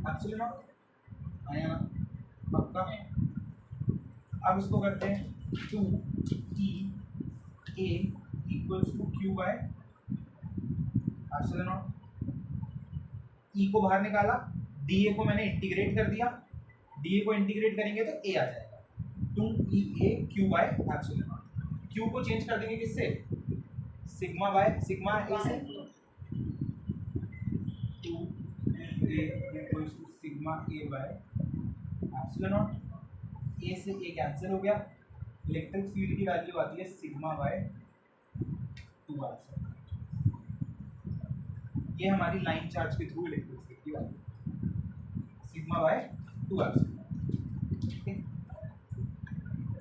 epsilon naught, है ना पक्का। अब इसको करते हैं 2 E A equals to Q by epsilon naught. E को बाहर निकाला, डी ए को मैंने इंटीग्रेट कर दिया, डी ए को इंटीग्रेट करेंगे तो ए आ जाएगा 2 E A Q by epsilon naught. Q को चेंज कर देंगे किससे, सिग्मा बाय सिग्मा ए से, 2 A equals to sigma A by epsilon naught. A से ए कैंसिल हो गया, इलेक्ट्रिक फील्ड की वैल्यू आती है सिग्मा बाय 2r। ये हमारी लाइन चार्ज के थ्रू इलेक्ट्रिक फील्ड की वैल्यू सिग्मा बाय 2r। ठीक है,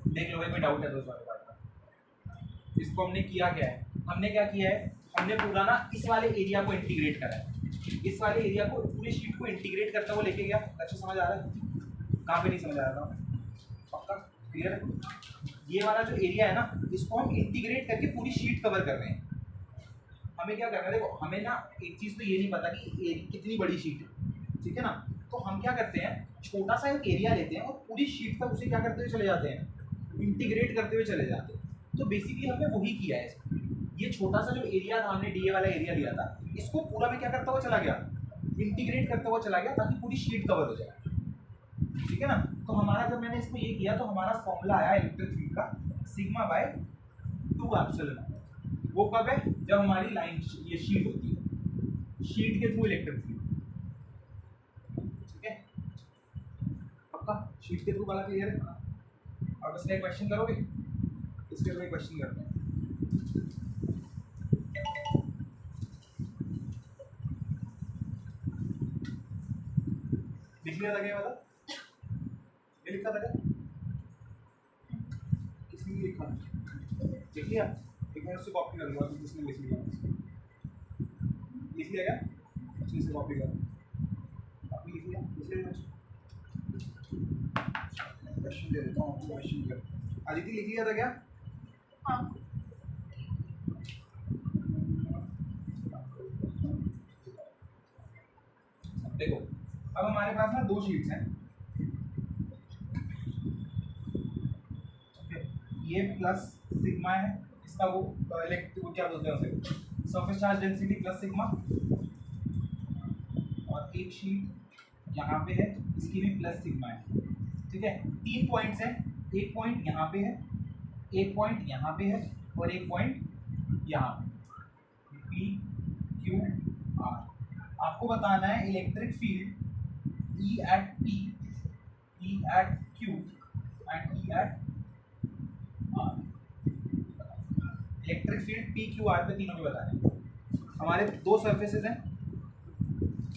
देख लो भाई कोई डाउट है तो सॉरी बात का। इसको हमने किया क्या है, हमने क्या किया है, हमने पूरा ना इस वाले एरिया को इंटीग्रेट करा है, इस वाले एरिया को पूरी शीट को इंटीग्रेट करता हुआ लेके गया। अच्छा समझ आ रहा है, कहाँ पे नहीं समझ आ रहा था पक्का क्लियर है। ये वाला जो एरिया है ना, इसको हम इंटीग्रेट करके पूरी शीट कवर कर रहे हैं। हमें क्या करना है, देखो हमें ना एक चीज़ तो ये नहीं पता कि कितनी बड़ी शीट है, ठीक है ना। तो हम क्या करते हैं, छोटा सा एक एरिया लेते हैं और पूरी शीट तक उसे क्या करते हुए चले जाते हैं, इंटीग्रेट करते हुए चले जाते हैं। तो बेसिकली हमने वही किया है। ये छोटा सा जो एरिया था, हमने डीए वाला एरिया लिया था, इसको पूरा में क्या करता हुआ चला गया, इंटीग्रेट करता हुआ चला गया ताकि पूरी शीट कवर हो जाए, ठीक है ना। तो हमारा जब मैंने इसको ये किया तो हमारा फॉर्मूला आया इलेक्ट्रिक फील्ड का सिग्मा बाय 2 एप्सिलॉन। वो कब है, जब हमारी लाइन ये शीट होती है, शीट के थ्रू इलेक्ट्रिक फील्ड, ठीक है पक्का। शीट के थ्रू वाला क्लियर है। अब इसका एक क्वेश्चन करोगे, इसके थ्रू एक क्वेश्चन करते हैं। लिख लिया था क्या, मतलब ये लिखा था क्या, किसने भी लिखा, लिख लिया। एक बार उससे कॉपी कर लूँगा तो किसने लिख लिया, लिख लिया क्या, अच्छे से कॉपी करो, कॉपी लिख लिया, क्वेश्चन दे देता हूँ, क्वेश्चन कर। अदिति लिख लिया था क्या, हाँ देखो अब हमारे पास ना 2 शीट्स हैं, ये प्लस सिग्मा है, इसका वो क्या बोलते हैं उसे, surface charge density plus sigma, और एक शीट यहाँ पे है, इसकी भी प्लस सिग्मा है, ठीक है। 3 पॉइंट्स हैं, एक पॉइंट यहाँ पे है, एक पॉइंट यहाँ पे है, और एक पॉइंट यहाँ पे, पी क्यू आर। आपको बताना है electric field E at P, E at Q and E at R। Electric field P Q R पे तीनों के बताने हैं। हमारे 2 सरफेसेस हैं।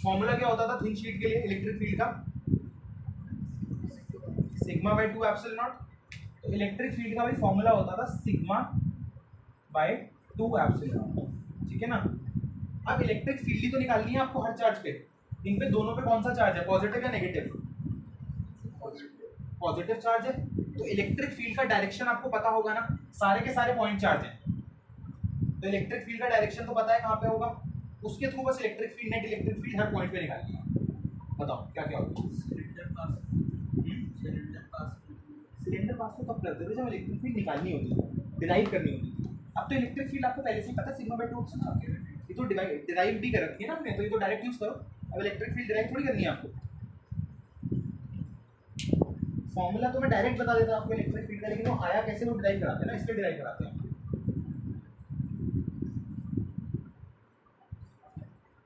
फॉर्मूला क्या होता था थिन शीट के लिए इलेक्ट्रिक फील्ड का, सिग्मा बाय 2 एप्सिलॉन नॉट। तो इलेक्ट्रिक फील्ड का भी फॉर्मूला होता था सिग्मा बाय 2 एप्सिलॉन नॉट, ठीक है ना। अब इलेक्ट्रिक फील्ड ही तो निकालनी है आपको हर चार्ज पे, इन पे दोनों पे कौन सा चार्ज है, पॉजिटिव या नेगेटिव, पॉजिटिव चार्ज है। तो इलेक्ट्रिक फील्ड का डायरेक्शन आपको पता होगा ना, सारे के सारे पॉइंट चार्ज हैं, तो इलेक्ट्रिक फील्ड का डायरेक्शन तो पता है कहाँ पे होगा, उसके थ्रू बस electric field net electric field हर पॉइंट पे निकालनी है। बताओ क्या क्या होगा, सिलेंडर पास तो तब करते थे जब इलेक्ट्रिक फील्ड निकालनी होती थी, डिराइव करनी होती थी। अब तो इलेक्ट्रिक फील्ड आपको पहले से ही पता है सिग्मा बाय 2 एप्सिलॉन, ये तो डिराइव भी कर रखी है ना हमने, तो ये तो डायरेक्ट यूज करो। अब इलेक्ट्रिक फील्ड डिराइव थोड़ी करनी है आपको, फॉर्मूला तो मैं डायरेक्ट बता देता हूँ आपको इलेक्ट्रिक फील्ड का, लेकिन वो आया कैसे वो डिराइव कराते हैं ना, इसलिए डिराइव कराते हैं।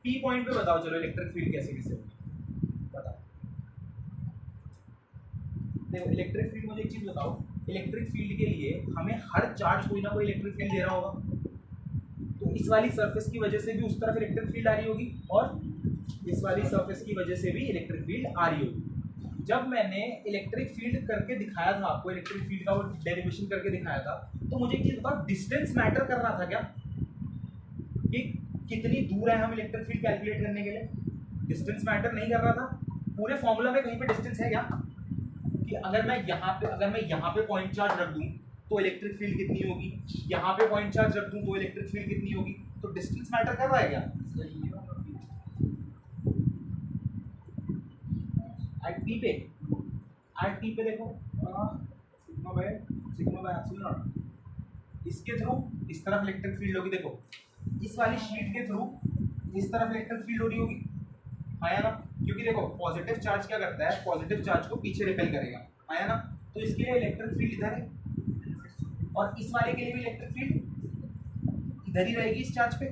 पी पॉइंट पे बताओ चलो इलेक्ट्रिक फील्ड कैसे कैसे होगी, बताओ। देखो इलेक्ट्रिक फील्ड, मुझे एक चीज बताओ, इलेक्ट्रिक फील्ड के लिए हमें हर चार्ज कोई ना कोई इलेक्ट्रिक फील्ड दे रहा होगा, तो इस वाली सरफेस की वजह से भी उस तरफ इलेक्ट्रिक फील्ड आ रही होगी, और इस वाली सरफेस की वजह से भी इलेक्ट्रिक फील्ड आ रही होगी। जब मैंने इलेक्ट्रिक फील्ड करके दिखाया था आपको, इलेक्ट्रिक फील्ड का वो डेरिवेशन करके दिखाया था, तो मुझे एक चीज बताओ, डिस्टेंस मैटर कर रहा था क्या, कि कितनी दूर है हम इलेक्ट्रिक फील्ड कैलकुलेट करने के लिए, डिस्टेंस मैटर नहीं कर रहा था। पूरे फॉर्मूला में कहीं पे डिस्टेंस है क्या कि अगर मैं यहाँ पे पॉइंट चार्ज रख दूं तो इलेक्ट्रिक फील्ड कितनी होगी, यहाँ पे पॉइंट चार्ज रख दूं तो इलेक्ट्रिक फील्ड कितनी होगी, तो डिस्टेंस मैटर कर रहा है क्या? एट टी पे देखो सिग्मा बाय एप्सिलॉन नॉट, इसके थ्रू इस तरफ इलेक्ट्रिक फील्ड होगी। देखो इस वाली शीट के थ्रू इस तरफ इलेक्ट्रिक फील्ड हो रही होगी, आया ना? क्योंकि देखो पॉजिटिव चार्ज क्या करता है, पॉजिटिव चार्ज को पीछे रिपेल करेगा, आया ना? तो इसके लिए इलेक्ट्रिक फील्ड इधर है और इस वाले के लिए भी इलेक्ट्रिक फील्ड इधर ही रहेगी, इस चार्ज पे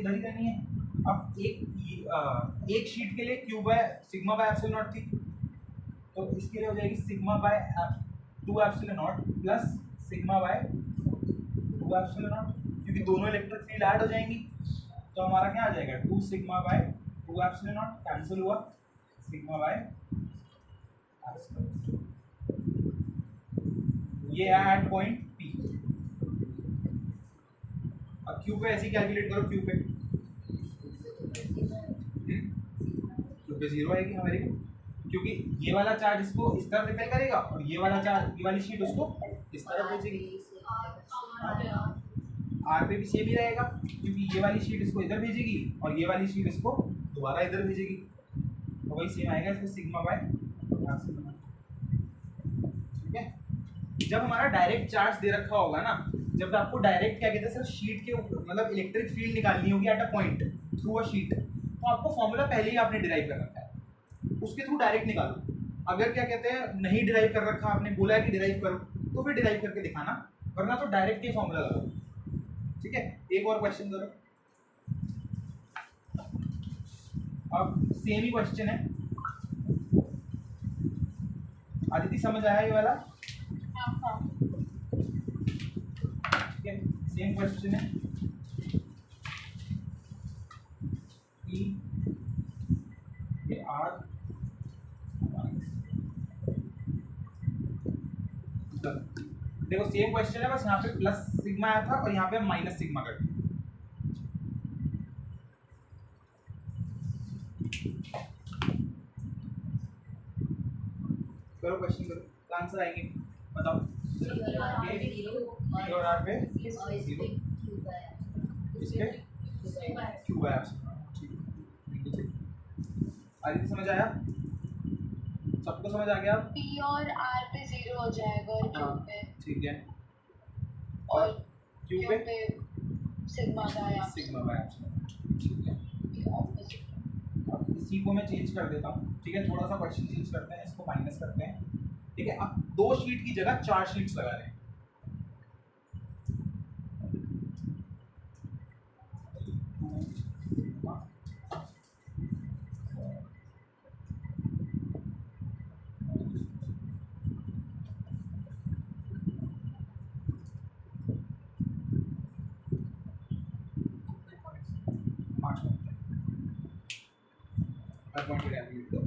इधर ही रहनी है। अब एक शीट के लिए Q by sigma bye epsilon not थी, तो इसके लिए हो जाएगी sigma bye 2 epsilon not plus sigma bye 2 epsilon nought, क्योंकि दोनों इलेक्ट्रिक फील्ड ऐड हो जाएंगी। तो हमारा क्या आ जाएगा 2 sigma bye 2 epsilon not, cancel हुआ, सिग्मा बाय एप्सिलॉन, ये है एट पॉइंट पी। अब क्यू पे ऐसे ही कैलकुलेट करो, क्यू पे 0 आएगी हमारी, क्योंकि ये वाला चार्ज इसको इस तरफ रिपेल करेगा और ये वाली शीट उसको इस तरफ भेजेगी। आर पे भी सेम ही रहेगा, क्योंकि ये वाली शीट इसको इधर भेजेगी और ये वाली शीट इसको दोबारा इधर भेजेगी, तो वही सेम आएगा इसमें सिग्मा बाय, ठीक है। जब हमारा डायरेक्ट चार्ज दे रखा होगा ना, जब आपको डायरेक्ट क्या कहते हैं सर, शीट के ऊपर मतलब इलेक्ट्रिक फील्ड निकालनी होगी at a point through a sheet, तो आपको फॉर्मूला पहले ही आपने डिराइव कर रखा है, उसके थ्रू डायरेक्ट निकालो। अगर क्या कहते हैं नहीं डिराइव कर रखा, आपने बोला है कि डिराइव करो, तो फिर डिराइव करके दिखाना, वरना तो डायरेक्ट ही फॉर्मूला लगाओ, ठीक है। एक और क्वेश्चन करो, अब सेम ही क्वेश्चन है, आदिति समझ आया ये वाला? ठीक है, सेम क्वेश्चन है, आर देखो सेम क्वेश्चन है, बस यहाँ पे प्लस सिग्मा आया था और यहाँ पे माइनस सिग्मा कर दिया। करो क्वेश्चन करो, आंसर आएंगे, बताओ। और आर पे जीरो, इसके क्यू बाय ठीक है। आगे समझ आया? सबको समझ आ गया? P और R पे 0 हो जाएगा और Q पे, ठीक है, और क्यू Q पे पे सिग्मा बाय सिग्मा बाय, ठीक है। अब इसी को मैं चेंज कर देता हूँ, ठीक है, थोड़ा सा क्वेश्चन चेंज करते हैं, इसको माइनस करते हैं, ठीक है। अब 2 शीट की जगह 4 शीट्स लगा रहे हैं, पॉइंट पे कैलकुलेट करो।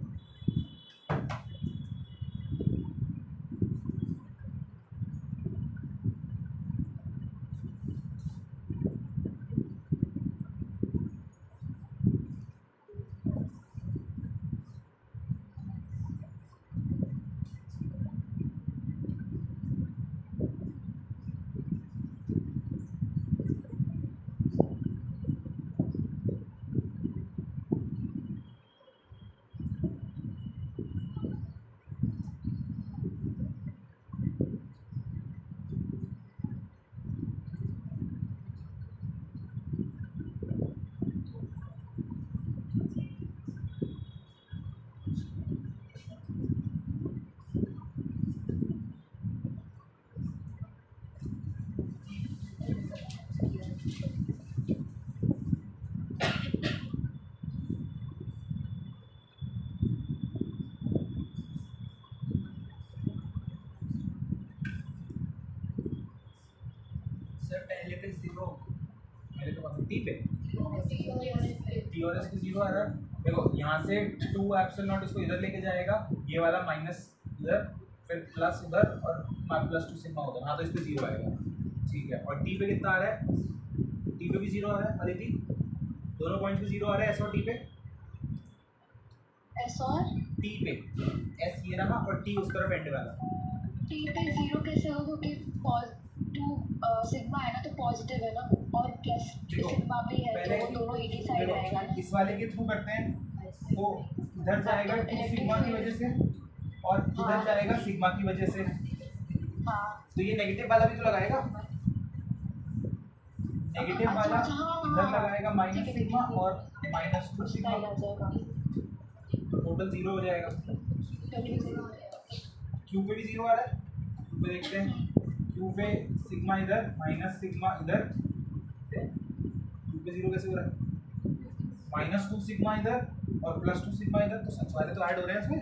पहले पे 0, मेरे तो टी पे टी और एस की 0 आ रहा है। देखो यहाँ से 2 एप्सिलॉन नॉट इसको इधर लेके जाएगा, ये वाला माइनस इधर, फिर प्लस उधर और प्लस 2 सिग्मा उधर, हाँ तो इस पे 0 आएगा, ठीक है। और टी पे कितना आ रहा है? टी पे भी जीरो आ रहा है अदिति, दोनों पॉइंट पे जीरो आ रहा है एस और टी पे। एस और टी पे एस ये रहा और टी उस तरफ एंड वाला। टी पे जीरो कैसे होगा, क्योंकि टू सिग्मा है ना, तो पॉजिटिव है ना, और प्लस देखो, सिग्मा भी है, पहले तो वो दोनों एक ही साइड देखो, रहेगा ना। इस वाले के थ्रू करते हैं तो इधर जाएगा टू सिग्मा की वजह से और इधर जाएगा सिग्मा की वजह से, हाँ तो ये नेगेटिव वाला भी तो लगाएगा, नेगेटिव अच्छा, वाला अच्छा, हाँ, इधर हाँ। लगाएगा माइनस ठीक है, सिग्मा ठीक है। और माइनस टू उस सिग्मा, साइड आ जाएगा। तो टोटल जीरो हो जाएगा। क्यू पे भी जीरो आ रहा है, क्यू पे देखते हैं, क्यू पे सिग्मा इधर माइनस सिग्मा इधर, क्यू पे जीरो कैसे हो रहा है, माइनस टू सिग्मा इधर और प्लस टू सिग्मा इधर, तो सच वाले तो ऐड हो रहे हैं इसमें,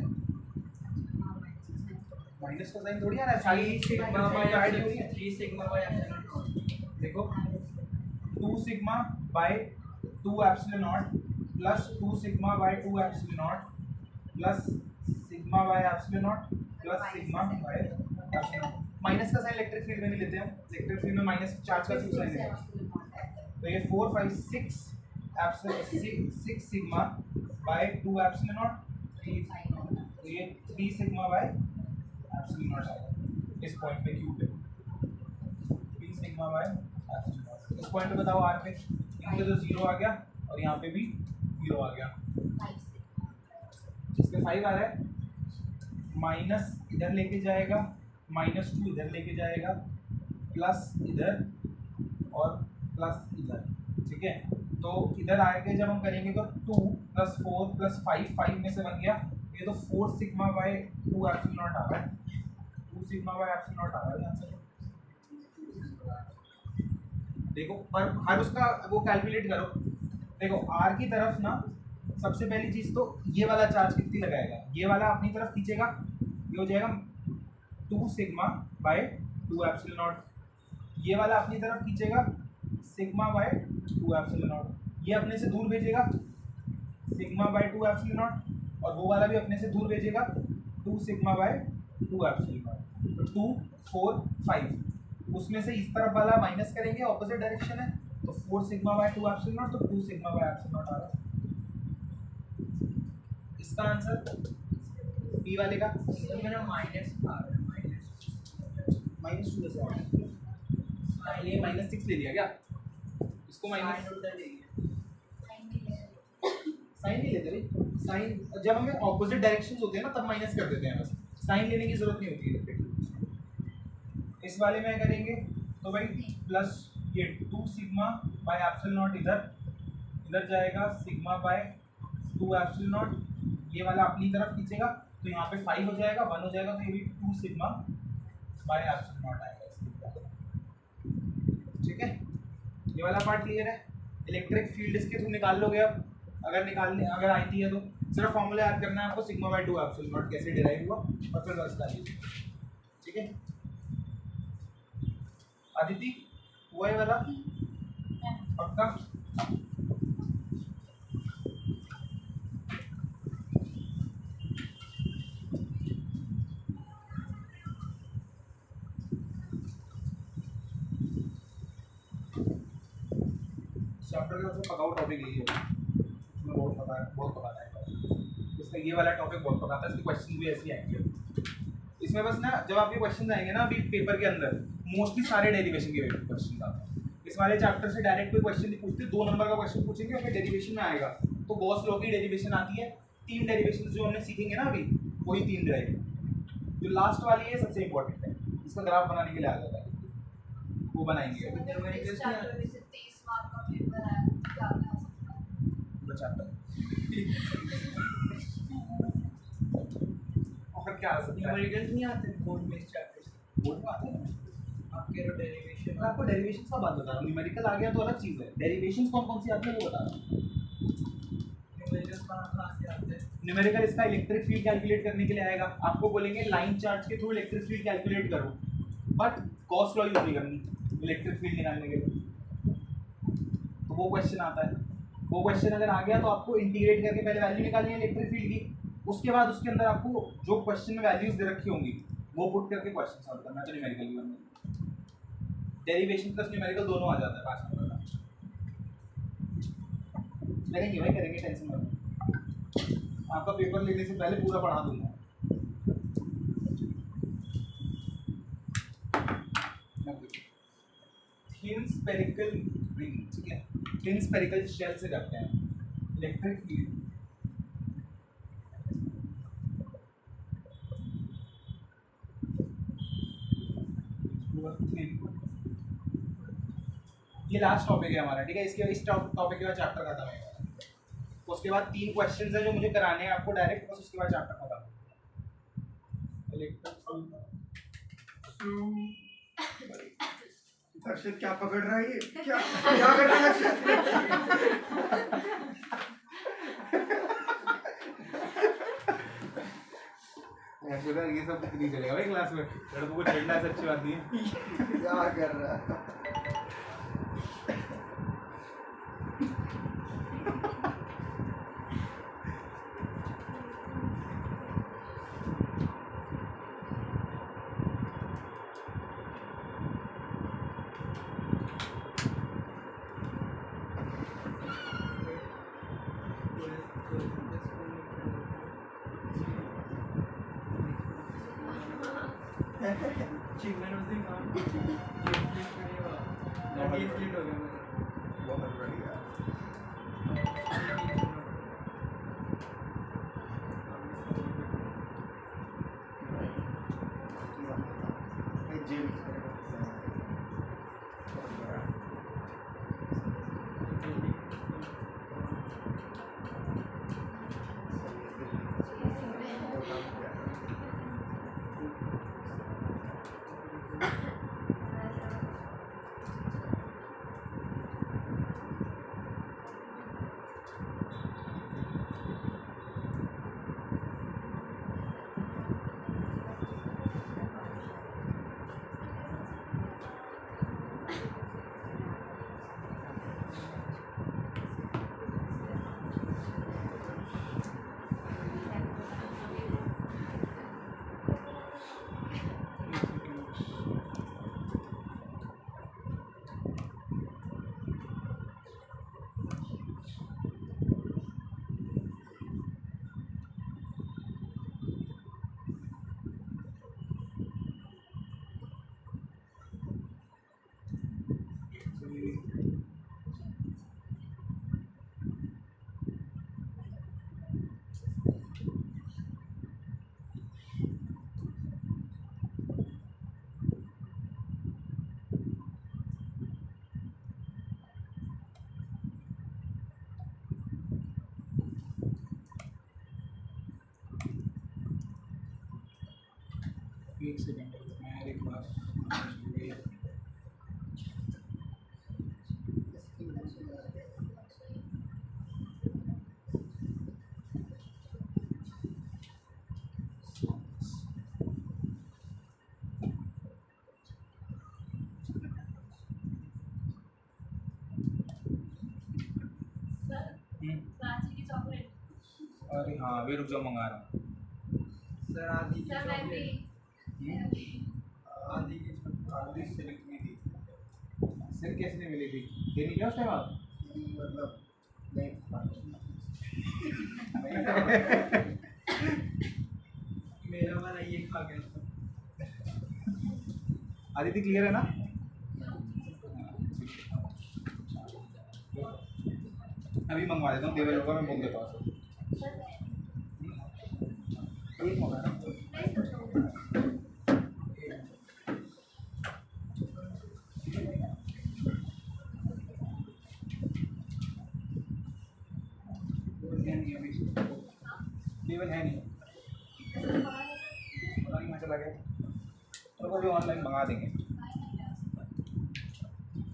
माइनस का साइन थोड़ी आ रहा है, साइन सिग्मा बाय ऐड हो रही है, 3 सिग्मा बाय एप्सिलॉन। देखो 2 sigma bye 2 epsilon not plus 2 sigma bye 2 epsilon not plus sigma bye epsilon not plus sigma bye epsilon not. Minus का साइन इलेक्ट्रिक फील्ड में नहीं लेते हम, इलेक्ट्रिक फील्ड में माइनस चार्ज का क्यों साइन है, तो ये 4 5 6 epsilon 6 sigma bye 2 epsilon not, तो ये 3 सिग्मा बाय एप्सिलॉन नॉट आएगा इस पॉइंट पे क्यू पे, 3 सिग्मा बाय एप्सिलॉन नॉट। इस पॉइंट पे बताओ आर पे, यहाँ पे तो जीरो आ गया और यहाँ पे भी जीरो आ गया, इसमें 5 आ रहा है, माइनस इधर लेके जाएगा, माइनस 2 इधर लेके जाएगा, प्लस इधर और प्लस इधर, ठीक है। तो इधर आके जब हम करेंगे तो 2 प्लस 4 प्लस 5, 5 में से बन गया ये, तो 4 सिग्मा बाय 2 एप्सिलॉन नॉट आ रहा है, 2 सिग्मा बाय एप्सिलॉन नॉट आ रहा है आंसर। देखो पर हर उसका वो कैलकुलेट करो, देखो आर की तरफ ना सबसे पहली चीज तो ये वाला चार्ज कितनी लगाएगा, ये वाला अपनी तरफ खींचेगा, ये हो जाएगा 2 सिग्मा बाय 2 एप्सिलॉन नॉट, ये वाला अपनी तरफ खींचेगा सिग्मा बाय 2 एप्सिलॉन नॉट, ये अपने से दूर भेजेगा सिग्मा बाय 2 एप्सिलॉन नॉट और वो वाला भी अपने से दूर भेजेगा 2 सिग्मा बाय 2 एप्सिलॉन नॉट, तो 2 4 5, उसमें से इस तरफ वाला माइनस करेंगे, ऑपोजिट डायरेक्शन है, तो 4 सिग्मा बाय 2 एप्सिलॉन नॉट, तो 2 सिग्मा बाय एप्सिलॉन नॉट आ रहा है इसका आंसर बी वाले का। इसमें मेरा माइनस आ रहा है, माइनस 2 कैसे आ रहा है, ये माइनस 6 ले लिया क्या, इसको माइनस साइन उधर लेंगे। साइन नहीं लेते भाई, साइन जब हमें ऑपोजिट डायरेक्शंस होते हैं ना तब माइनस कर देते हैं, बस साइन लेने की जरूरत नहीं होती है। इस वाले में करेंगे तो भाई प्लस ये 2 सिग्मा बाय एप्सिलॉन नॉट इधर जाएगा सिग्मा बाय 2 एप्सिलॉन नॉट, ये वाला अपनी तरफ खींचेगा तो यहाँ पे 5 हो जाएगा, 1 हो जाएगा, तो ये भी 2 सिग्मा बाय एप्सिलॉन नॉट आएगा, ठीक है। ये वाला पार्ट क्लियर है, इलेक्ट्रिक फील्ड इसके थ्रू निकाल लोगे अब, अगर आती है तो सिर्फ फॉर्मूला याद करना है आपको, सिग्मा बाय 2 एप्सिलॉन नॉट कैसे डिराइव हुआ और फिर बस डालिए, ठीक है। अदिति हुआ है वाला पक्का, चैप्टर का सबसे पकाऊ टॉपिक यही है, इसमें बहुत पकाता है इसका, ये वाला टॉपिक बहुत पकाता है, इसके क्वेश्चन भी ऐसे आएंगे इसमें, बस ना जब आपके क्वेश्चन आएंगे ना अभी पेपर के अंदर मोस्टली सारे डेरिवेशन के क्वेश्चन आते हैं, इस वाले चैप्टर से डायरेक्ट कोई क्वेश्चन नहीं पूछते, 2 नंबर का क्वेश्चन पूछेंगे और फिर डेरिवेशन में आएगा, तो गॉस लॉ की डेरिवेशन आती है, 3 डेरिवेशन जो हमने सीखेंगे ना अभी वही 3 ड्राइव, जो लास्ट वाली है सबसे इंपॉर्टेंट है, इसका ग्राफ बनाने के लिए आ जाता है, वो बनाएंगे चैप्टर और क्या आ सकता है, न्यूमेरिकल्स नहीं आते बोर्ड में इस चैप्टर से, बोर्ड में आते हैं आपके जो डेरिवेशन मैं आपको डेरिवेशन का बात बता रहा हूँ, न्यूमेरिकल आ गया तो अलग चीज़ है, डेरिवेशन कौन कौन सी आती है वो बता रहा हूँ। न्यूमेरिकल्स कहाँ से आते हैं? न्यूमेरिकल इसका इलेक्ट्रिक फील्ड कैलकुलेट करने के लिए आएगा, आपको बोलेंगे लाइन चार्ज के थ्रू इलेक्ट्रिक फील्ड कैलकुलेट करो, बट गॉस लॉ यूज नहीं करनी इलेक्ट्रिक फील्ड निकालने के लिए, तो वो क्वेश्चन आता है, वो क्वेश्चन अगर आ गया तो आपको इंटीग्रेट करके पहले वैल्यू निकालनी है इलेक्ट्रिक फील्ड की, उसके बाद उसके अंदर आपको जो क्वेश्चन में वैल्यूज दे रखी होंगी वो पुट करके क्वेश्चन सॉल्व करना, तो न्यूमेरिकल की बनना, डेरिवेशन प्लस न्यूमेरिकल दोनों आ जाता है 5 नंबर का, करेंगे भाई करेंगे, टेंशन मत लो। आपका पेपर लेने से पहले पूरा पढ़ा दूंगा। थिन स्फेरिकल रिंग, ठीक है, थिन स्फेरिकल शेल से करते हैं इलेक्ट्रिक फील्ड। ये लास्ट टॉपिक है हमारा, ठीक है, इसके इस टॉपिक के बाद चैप्टर खत्म है। उसके बाद 3 क्वेश्चंस हैं जो मुझे कराने हैं आपको डायरेक्ट, बस उसके बाद चैप्टर खत्म। दर्शक क्या पकड़ रहा है ये? क्या क्या कर रहा है दर्शक? ये सब नहीं चलेगा भाई क्लास में, लड़कों को छेड़ना ऐसी अच्छी बात नहीं है। क्या कर रहा है? चिकन उस दिन काम ये स्प्लिट हो गया बहुत बढ़िया। जेल एक सेकंड मेरे पास रांची की चॉकलेट। अरे हाँ वे रुक जाओ मंगा रहा हूँ। सर आदि की सर मैं भी आदि की आदि सिल्क में थी, सिर कैसे नहीं मिली थी, देनी क्या उस टाइम आप? मतलब नहीं मेरा वाला ये खा गया था। आदित्य क्लियर है ना? अभी मंगवा देता हूँ, देवर होगा मैं बोल देता हूँ। एक मंगा रहा हूँ। केवल है नहीं, पता नहीं मैं चला गया, तो वो भी ऑनलाइन मंगा देंगे।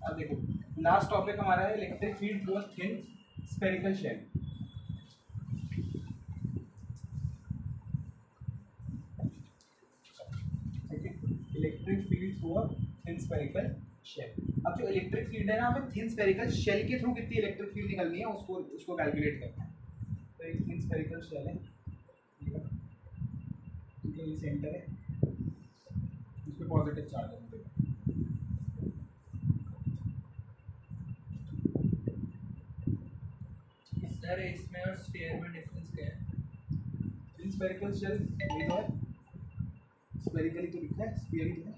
अब देखो लास्ट टॉपिक हमारा है electric field through a thin spherical shell. Electric field through a thin spherical shell. अब जो इलेक्ट्रिक फील्ड है ना, हमें थिन स्फेरिकल शेल के थ्रू कितनी इलेक्ट्रिक फील्ड निकलनी है उसको कैलकुलेट करना है। तो एक थिन स्फेरिकल शेल है, ये सेंटर है, इस पे पॉजिटिव चार्ज है। सर इसमें और स्फीयर में डिफरेंस क्या है? स्फेरिकल शेल ये तो है, स्फेरिकली तो लिखा है, स्फीयर ही तो है।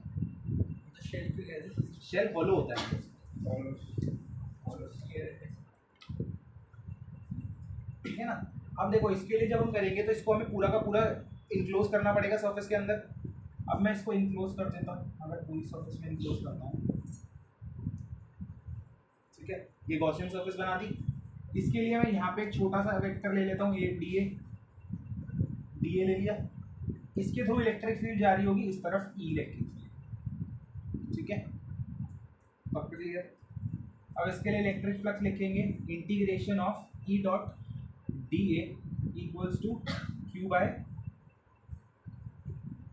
तो शेल क्यों कहते हैं? शेल हॉलो होता है। और स्फीयर है। ठीक है ना। अब देखो इसके लिए जब हम करेंगे तो इसको हमें पूरा का पूरा इनक्लोज करना पड़ेगा सरफेस के अंदर। अब मैं इसको इनक्लोज कर देता हूँ, अगर पूरी सरफेस में इनक्लोज करना है, ठीक है। ये गॉसियन सरफेस बना दी। इसके लिए मैं यहाँ पे एक छोटा सा वेक्टर ले लेता हूँ, ये डी ए ले लिया। इसके थ्रू इलेक्ट्रिक फील्ड जारी होगी इस तरफ, ई इलेक्ट्रिक फील्ड, ठीक है। क्लियर। अब इसके लिए इलेक्ट्रिक फ्लक्स लिखेंगे integration of E dot D A equals to Q by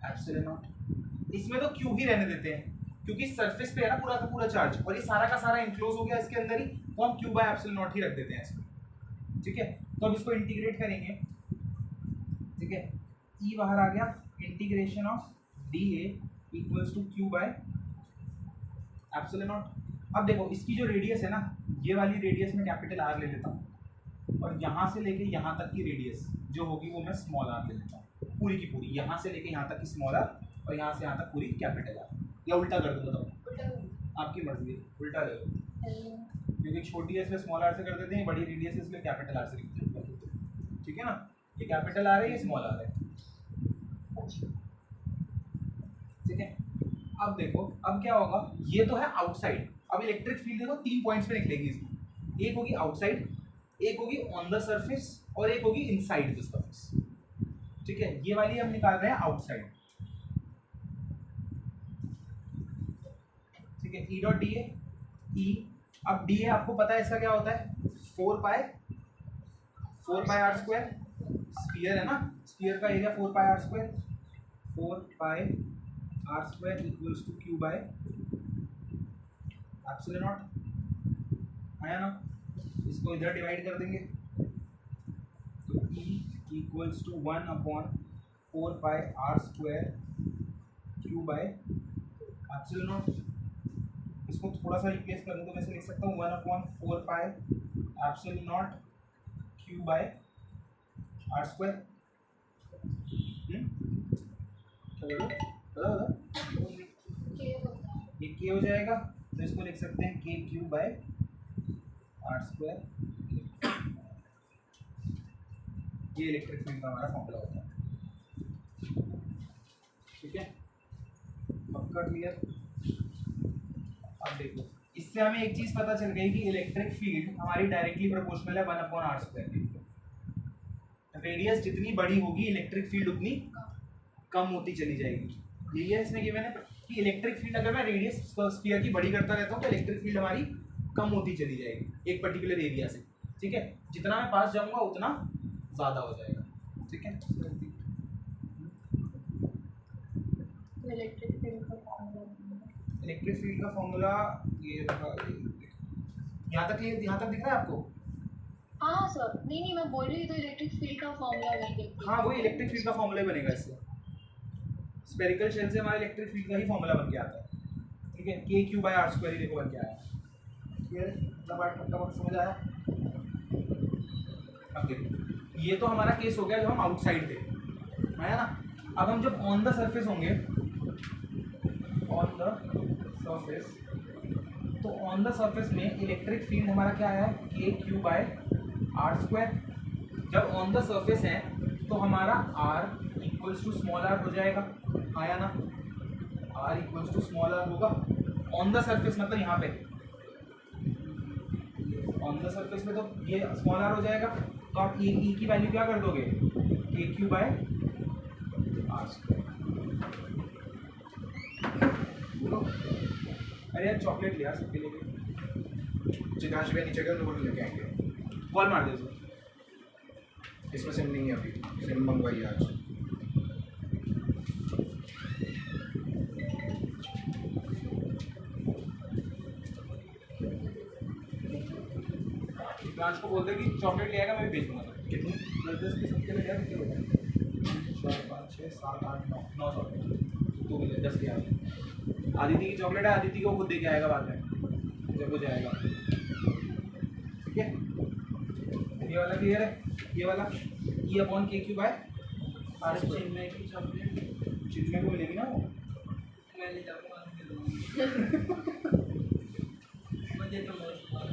epsilon naught. इसमें तो क्यू ही रहने देते हैं क्योंकि सरफेस पे है ना पूरा का पूरा चार्ज, और ये सारा का सारा इंक्लोज हो गया इसके अंदर ही, तो हम क्यू बाय एप्सिलॉन नॉट ही रख देते हैं इसमें, ठीक है। तो अब इसको इंटीग्रेट करेंगे, ठीक है। ई बाहर आ गया, integration of D A equals to Q by epsilon not. अब देखो इसकी जो रेडियस है ना, ये वाली रेडियस में कैपिटल आर ले लेता हूँ, और यहाँ से लेके यहाँ तक की रेडियस जो होगी वो मैं स्मॉल आर ले लेता हूँ, पूरी की पूरी, यहाँ से लेके यहाँ तक की स्मॉल आर, और यहाँ से यहाँ तक पूरी कैपिटल आर। या उल्टा कर दो, बताओ उल्टा आपकी मर्जी है, उल्टा ले लो, क्योंकि छोटी है इसलिए स्मॉल आर से कर देते हैं, बड़ी रेडियस है इसलिए कैपिटल आर से लिखते हैं, ठीक है ना। ये कैपिटल आर है, ये स्मॉल आर है, ठीक है। अब देखो अब क्या होगा, ये तो है आउटसाइड। अब इलेक्ट्रिक फील्ड देखो 3 पॉइंट्स पे निकलेगी इसकी, एक होगी आउटसाइड, एक होगी ऑन द सरफेस, और एक होगी इनसाइड द सरफेस, ठीक है। ये वाली हम निकाल रहे हैं आउटसाइड, ठीक है। ई डॉट डी ए, ई, अब डी ए आपको पता है इसका क्या होता है, 4 पाई आर स्क्वायर, स्फीयर है ना, स्फीयर का area 4 pi R square, 4 pi R square equals to Q by epsilon naught, आया ना। इसको इधर डिवाइड कर देंगे तो E equals to 1/4 pi R square Q by epsilon naught. इसको थोड़ा सा रिप्लेस कर दूँ तो मैं इसे लिख सकता हूँ 1/4 pi epsilon naught Q by R square. के होता है। ये के हो जाएगा, तो इसको लिख सकते हैं के क्यू बाय आर स्क्वायर। ये इलेक्ट्रिक फील्ड का हमारा फॉर्मूला होता है, ठीक है। पक्का क्लियर। अब देखो इससे हमें एक चीज पता चल गई कि इलेक्ट्रिक फील्ड हमारी डायरेक्टली प्रोपोर्शनल है 1/r²। रेडियस जितनी बड़ी होगी इलेक्ट्रिक फील्ड उतनी कम होती चली जाएगी। यही है इसमें गिवन है कि इलेक्ट्रिक फील्ड अगर मैं रेडियस स्फीयर की बड़ी करता रहता हूँ तो इलेक्ट्रिक फील्ड हमारी कम होती चली जाएगी एक पर्टिकुलर एरिया से, ठीक है। जितना मैं पास जाऊँगा उतना ज़्यादा हो जाएगा, ठीक है। इलेक्ट्रिक फील्ड का फॉर्मूला इलेक्ट्रिक फील्ड का फॉर्मूला ये रहा, यहाँ तक दिख रहा है आपको? हाँ सर, नहीं मैं बोल रही तो इलेक्ट्रिक फील्ड का फॉर्मूला वही देखती हाँ वही इलेक्ट्रिक फील्ड का फॉर्मूला ही बनेगा इससे। स्फेरिकल शेल से हमारा इलेक्ट्रिक फील्ड का ही फॉर्मूला बन के आता है, ठीक है। के क्यू बाय आर स्क्वायर देखो बन के आया, क्लियर है? मतलब समझ आया? अब देखो ये तो हमारा केस हो गया जब हम आउटसाइड थे, है ना। अब हम जब ऑन द सरफेस होंगे, ऑन द सरफेस, तो ऑन द सरफेस में इलेक्ट्रिक फील्ड हमारा क्या आया है, के क्यू बाय आर स्क्वायर। जब ऑन द सरफेस है तो हमारा r equals to small R हो जाएगा, आया ना। r equals to small R होगा ऑन द सरफेस, मतलब यहाँ पे ऑन द सरफेस में, तो ये स्मॉल आर हो जाएगा। तो आप ई की वैल्यू क्या कर दोगे, के क्यू बाय आर स्क्वायर। अरे यार चॉकलेट लिया सबके लिए, चिकाश भी नीचे का नोट लेके आएंगे। बॉल मार दे उसको। इसमें सिम नहीं है अभी, सिम मंगवाई आज। ब्रांच को बोल दे कि चॉकलेट ले आएगा, मैं भी भेज दूंगा। कितनी? 10 की सबके लिए कितने हो गए? 4 5 6 7 8 9 चॉकलेट, 2 मिले 10 ले आएगा। आदिति की चॉकलेट है, आदिति को खुद दे के आएगा बाद में जब वो जाएगा, ठीक है। ये वाला क्लियर है, ये वाला ई अपॉन के क्यू बाय आर स्क्वायर। चिन्मय की चॉकलेट चिन्मय को मिलेगी ना वो। मैं ले जाऊंगा उनके दूंगा मुझे तो बहुत मार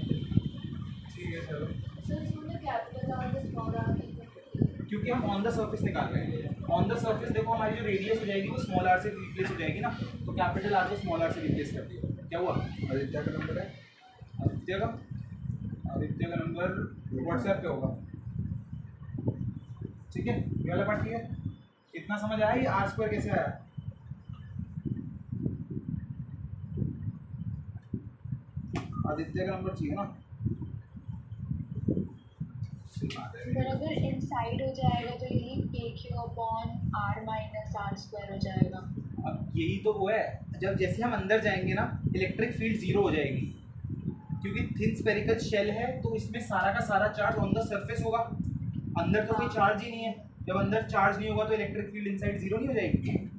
ठीक है चलो, सर इसमें कैपिटल आर स्मॉल आर क्योंकि हम ऑन द सर्फेस निकाल रहे हैं। ऑन द सर्फेस देखो हमारी जो रेडियस हो जाएगी वो स्मॉल आर से रिप्लेस हो जाएगी ना, तो कैपिटल आर को स्मॉल आर से रिप्लेस कर दिया। क्या हुआ? आदित्य का नंबर है, आदित्य का नंबर व्हाट्सएप पे होगा। ठीक है, ये वाला पार्ट ठीक है, इतना समझ आया? ये आर स्क्वायर कैसे आया? आदित्य का नंबर चाहिए ना। पर अगर इनसाइड हो जाएगा तो यही के Q upon R minus R square हो जाएगा। अब यही तो वो है, जब जैसे हम अंदर जाएंगे ना इलेक्ट्रिक फील्ड जीरो हो जाएगी, क्योंकि थिन स्फेरिकल शेल है तो इसमें सारा का सारा चार्ज ऑन द सरफेस होगा, अंदर तो कोई चार्ज ही नहीं है। जब अंदर चार्ज नहीं होगा तो इलेक्ट्रिक फील्ड इनसाइड जीरो नहीं हो जाएगी।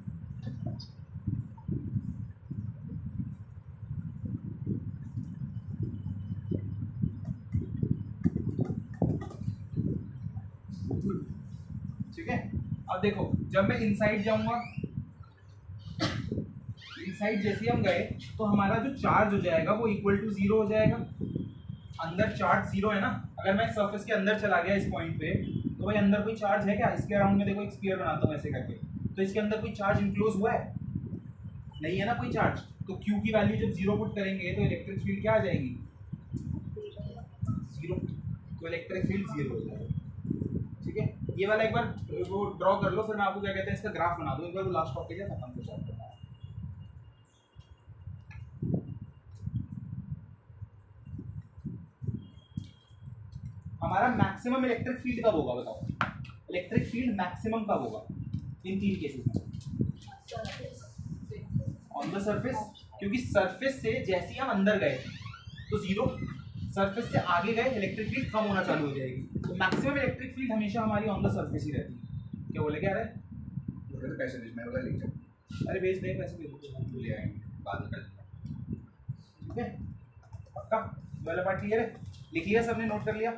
ठीक है, अब देखो जब मैं इनसाइड जाऊंगा, इनसाइड जैसे हम गए तो हमारा जो चार्ज हो जाएगा वो इक्वल टू जीरो हो जाएगा। अंदर चार्ज जीरो है ना, अगर मैं सरफेस के अंदर चला गया इस पॉइंट पे तो भाई अंदर कोई चार्ज है क्या? इसके अराउंड में देखो एक स्फीयर बनाता हूँ ऐसे करके, तो इसके अंदर कोई चार्ज इंक्लोज हुआ है? नहीं है ना कोई चार्ज। तो क्यू की वैल्यू जब जीरो पुट करेंगे तो इलेक्ट्रिक फील्ड क्या आ जाएगी? जीरो। तो इलेक्ट्रिक फील्ड जीरो हो जाएगा। ठीक है, ये वाला एक बार वो ड्रॉ कर लो, फिर मैं आपको क्या कहते हैं इसका ग्राफ बना दूँ। एक बार वो लास्ट टॉपिक है खत्म हो जाता है। हमारा मैक्सिमम इलेक्ट्रिक फील्ड कब होगा बताओ? इलेक्ट्रिक फील्ड मैक्सिमम कब होगा इन तीन केसेस में? ऑन द सरफेस, क्योंकि सरफेस से जैसे ही हम अंदर गए तो जीरो, सरफेस से आगे गए इलेक्ट्रिक फील्ड कम होना चालू हो जाएगी। तो मैक्सिमम इलेक्ट्रिक फील्ड हमेशा हमारी ऑन द सरफेस ही रहती है। क्या बोले क्या रहे? बोले पैसे भेज, मैं बोला लिख जाओ। अरे भेज दे, पैसे भेज दो, ले आएंगे बाद में कर देंगे। ठीक है पक्का? वाला पार्ट क्लियर है? लिख लिया सबने? नोट कर लिया?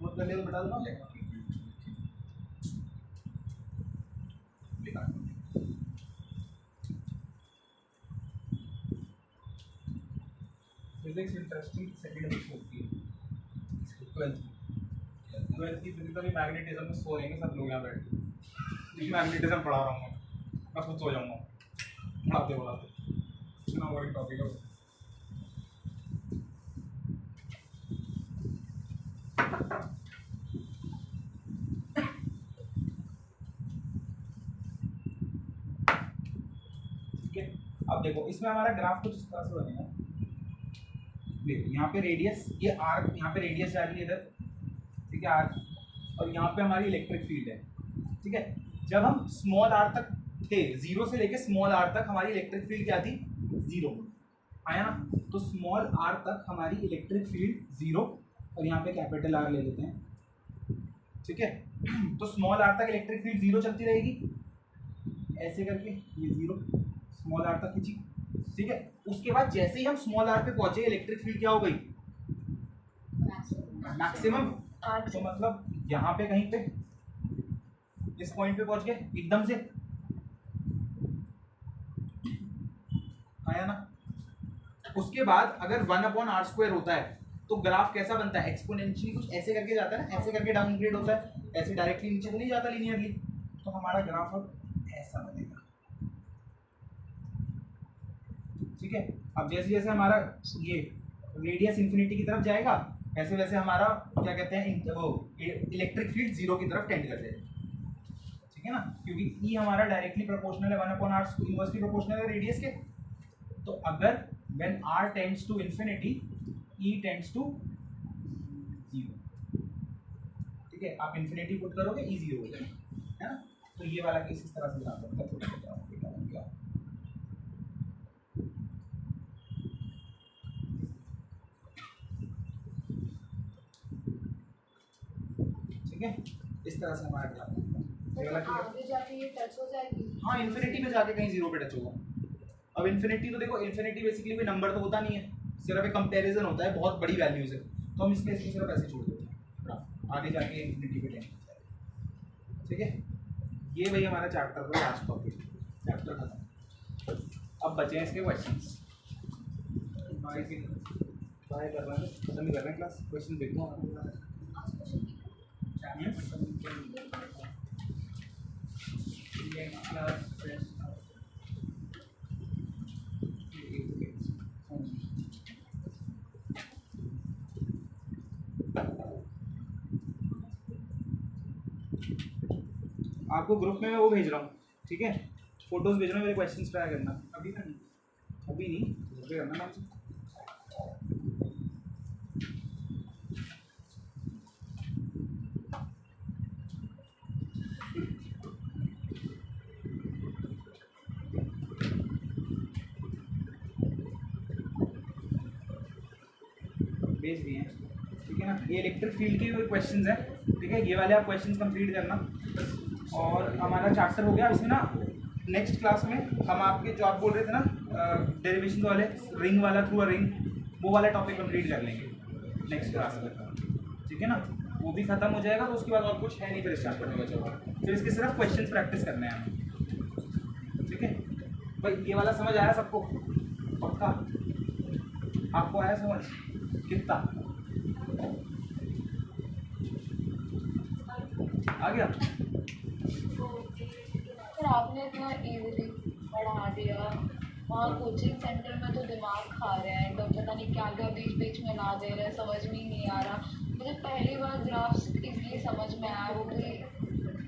नोट कर लिया तो बता दो ना। लिखा फिजिक्स इंटरेस्टिंग सेकंड में होती है। 12th की फिजिक्स अभी मैग्नेटिज्म में सो रहेंगे सब लोग यहाँ बैठ के। मैग्नेटिज्म पढ़ा रहा हूँ मैं खुद सो जाऊँगा पढ़ाते पढ़ाते। इतना बड़ी टॉपिक है। ठीक है, अब देखो इसमें हमारा ग्राफ कुछ इस तरह से बनेगा। देखो यहाँ पे रेडियस, ये आर्क, यहाँ पे रेडियस जा रही है इधर, ठीक है आर्क, और यहाँ पे हमारी इलेक्ट्रिक फील्ड है। ठीक है, जब हम स्मॉल आर तक थे, जीरो से लेके स्मॉल आर तक हमारी इलेक्ट्रिक फील्ड क्या थी? जीरो। आया ना? तो स्मॉल आर तक हमारी इलेक्ट्रिक फील्ड जीरो, और यहाँ पे कैपिटल आर ले लेते हैं। ठीक है, तो स्मॉल आर तक इलेक्ट्रिक फील्ड जीरो चलती रहेगी ऐसे करके, ये जीरो स्मॉल आर तक खींची। ठीक है, उसके बाद जैसे ही हम स्मॉल आर पे पहुंचे इलेक्ट्रिक फील्ड क्या हो गई? मैक्सिमम। तो मतलब यहाँ पे कहीं पे इस पॉइंट पे पहुंच गए एकदम से, आया ना? उसके बाद अगर 1/r² होता है तो ग्राफ कैसा बनता है? एक्सपोनेंशियली कुछ ऐसे करके जाता है ना, ऐसे करके डाउनग्रेड होता है, ऐसे डायरेक्टली नीचे तो नहीं जाता लीनियरली। तो हमारा ग्राफ अब ऐसा बनेगा। ठीक है, अब जैसे जैसे हमारा ये रेडियस इंफिनिटी की तरफ जाएगा वैसे वैसे हमारा क्या कहते हैं वो इलेक्ट्रिक फील्ड जीरो की तरफ टेंड कर जाएगा। ठीक है ना, क्योंकि ई हमारा डायरेक्टली प्रोपोर्शनल है 1/r इनवर्सली प्रोपोर्शनल है रेडियस के। तो अगर when r tends to infinity e tends to zero, ठीक है, आप इंफिनिटी पुट करोगे ई जीरो हो जाएगा, है ना? तो ये वाला केस इस तरह से बना सकता है। ठीक है, इस तरह से हमारा ग्राफ ये वाला क्लियर? आगे जाके ये टच हो जाएगी। हाँ, इन्फिनिटी पे जाके कहीं जीरो पे टच होगा। अब इन्फिनिटी तो देखो, इन्फिनिटी बेसिकली कोई नंबर तो होता नहीं है, सिर्फ एक कंपैरिजन होता है बहुत बड़ी वैल्यू से, तो हम इसके सिर्फ ऐसे छोड़ देते हैं। आगे जाके इन्फिनिटी पे लेंगे, ठीक है। ये भाई हमारा चैप्टर का लास्ट टॉपिक, चैप्टर खत्म। अब बचे हैं इसके क्वेश्चंस। बाय कर रहे हैं, खत्म ही कर रहे हैं क्लास। क्वेश्चन देख दो। आपको ग्रुप में मैं वो भेज रहा हूँ, ठीक है, फोटोज भेज रहा हूँ, मेरे क्वेश्चंस ट्राई करना। अभी नहीं घर पे करना नाम से। भेज दिए हैं, ठीक है ना। ये इलेक्ट्रिक फील्ड के क्वेश्चंस हैं, ठीक है। ये वाले आप क्वेश्चंस कंप्लीट करना। और हमारा चैप्टर हो गया। इसमें ना नेक्स्ट क्लास में हम आपके जो आप बोल रहे थे ना डेरिवेशन वाले, रिंग वाला, थ्रू अ रिंग, वो वाला टॉपिक कंप्लीट कर लेंगे नेक्स्ट क्लास में, ठीक है ना। वो भी खत्म हो जाएगा, तो उसके बाद और कुछ है नहीं फिर इस चैप्टर में बचा हुआ। फिर इसके सिर्फ क्वेश्चंस प्रैक्टिस करने हैं हमें, ठीक है भाई। ये वाला समझ आया सबको? पक्का आपको आया समझ? कितना आ गया? फिर आपने इतना इजीली पढ़ा दिया, वहाँ कोचिंग सेंटर में तो दिमाग खा रहे हैं एकदम, पता नहीं क्या क्या बीच बीच में ला दे रहे हैं, समझ में ही नहीं आ रहा। मुझे पहली बार ग्राफ्स इसलिए समझ में आया, वो भी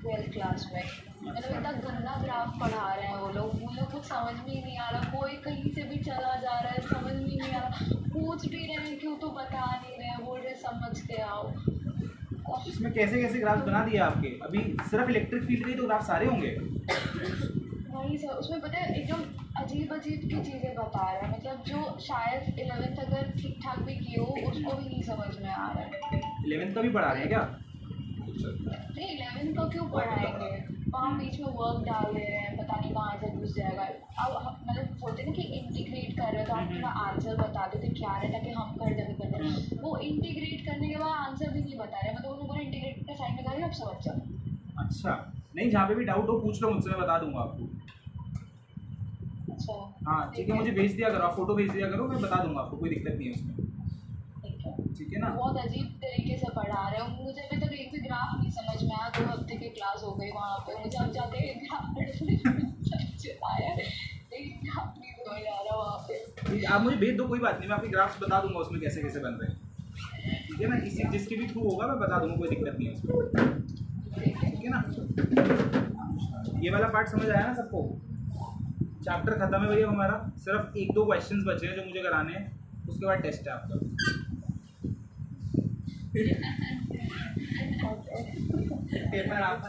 12th क्लास में। मतलब इतना गंदा ग्राफ पढ़ा रहे हैं वो लोग कुछ समझ में ही नहीं आ रहा। कोई कहीं से भी चला जा रहा है, समझ में ही नहीं आ रहा। पूछ भी रहे हैं क्यों, तो बता नहीं रहे हैं, बोल रहे समझ के आओ। इसमें कैसे कैसे ग्राफ्स बना दिए आपके? अभी सिर्फ इलेक्ट्रिक फील्ड के तो ग्राफ सारे होंगे। वही सर, उसमें पता है एकदम अजीब अजीब की चीज़ें बता रहे हैं, मतलब जो शायद 11th अगर ठीक ठाक भी की हो उसको भी नहीं समझ में आ रहा है। 11th का भी पढ़ा रहे हैं क्या? नहीं 11th का क्यों पढ़ाएंगे, वहाँ बीच में वर्क डाल दे रहे हैं, पता नहीं कहाँ से घुस जाएगा। अब मतलब बोलते हैं ना कि इंटीग्रेट कर रहे हो, तो आप थोड़ा आंसर बता देते क्या है, ताकि हम कर दें। वो इंटीग्रेट करने के बाद आंसर भी नहीं बता रहे, मतलब उन्होंने पूरा इंटीग्रेट का साइड में कहा, आप समझ जाओ। अच्छा, नहीं जहाँ पे भी डाउट हो पूछ लो मुझसे, मैं बता दूंगा आपको। अच्छा हाँ ठीक है, मुझे भेज दिया करो, आप फोटो भेज दिया करो, मैं बता दूंगा आपको, कोई दिक्कत नहीं है उसमें, ठीक है। ठीक है ना। बहुत अजीब तरीके से पढ़ा रहे हो, मुझे अभी तक एक भी ग्राफ नहीं समझ में आया। 2 हफ्ते की क्लास हो गई वहाँ पे, मुझे अब जाके ग्राफ आया, एक ग्राफ नहीं समझ आ रहा वहाँ पे। ठीक है, आप मुझे भेज दो, कोई बात नहीं, मैं आपके ग्राफ्स बता दूंगा उसमें कैसे कैसे बन रहे हैं, ठीक है ना। किसी जिसके भी थ्रू होगा मैं बता दूंगा, कोई दिक्कत नहीं है उसमें, ठीक है ना। ये वाला पार्ट समझ आया ना सबको? चैप्टर खत्म है भैया हमारा, सिर्फ 1-2 क्वेश्चंस बचे हैं जो मुझे कराने हैं, उसके बाद टेस्ट है आपका। पेपर आप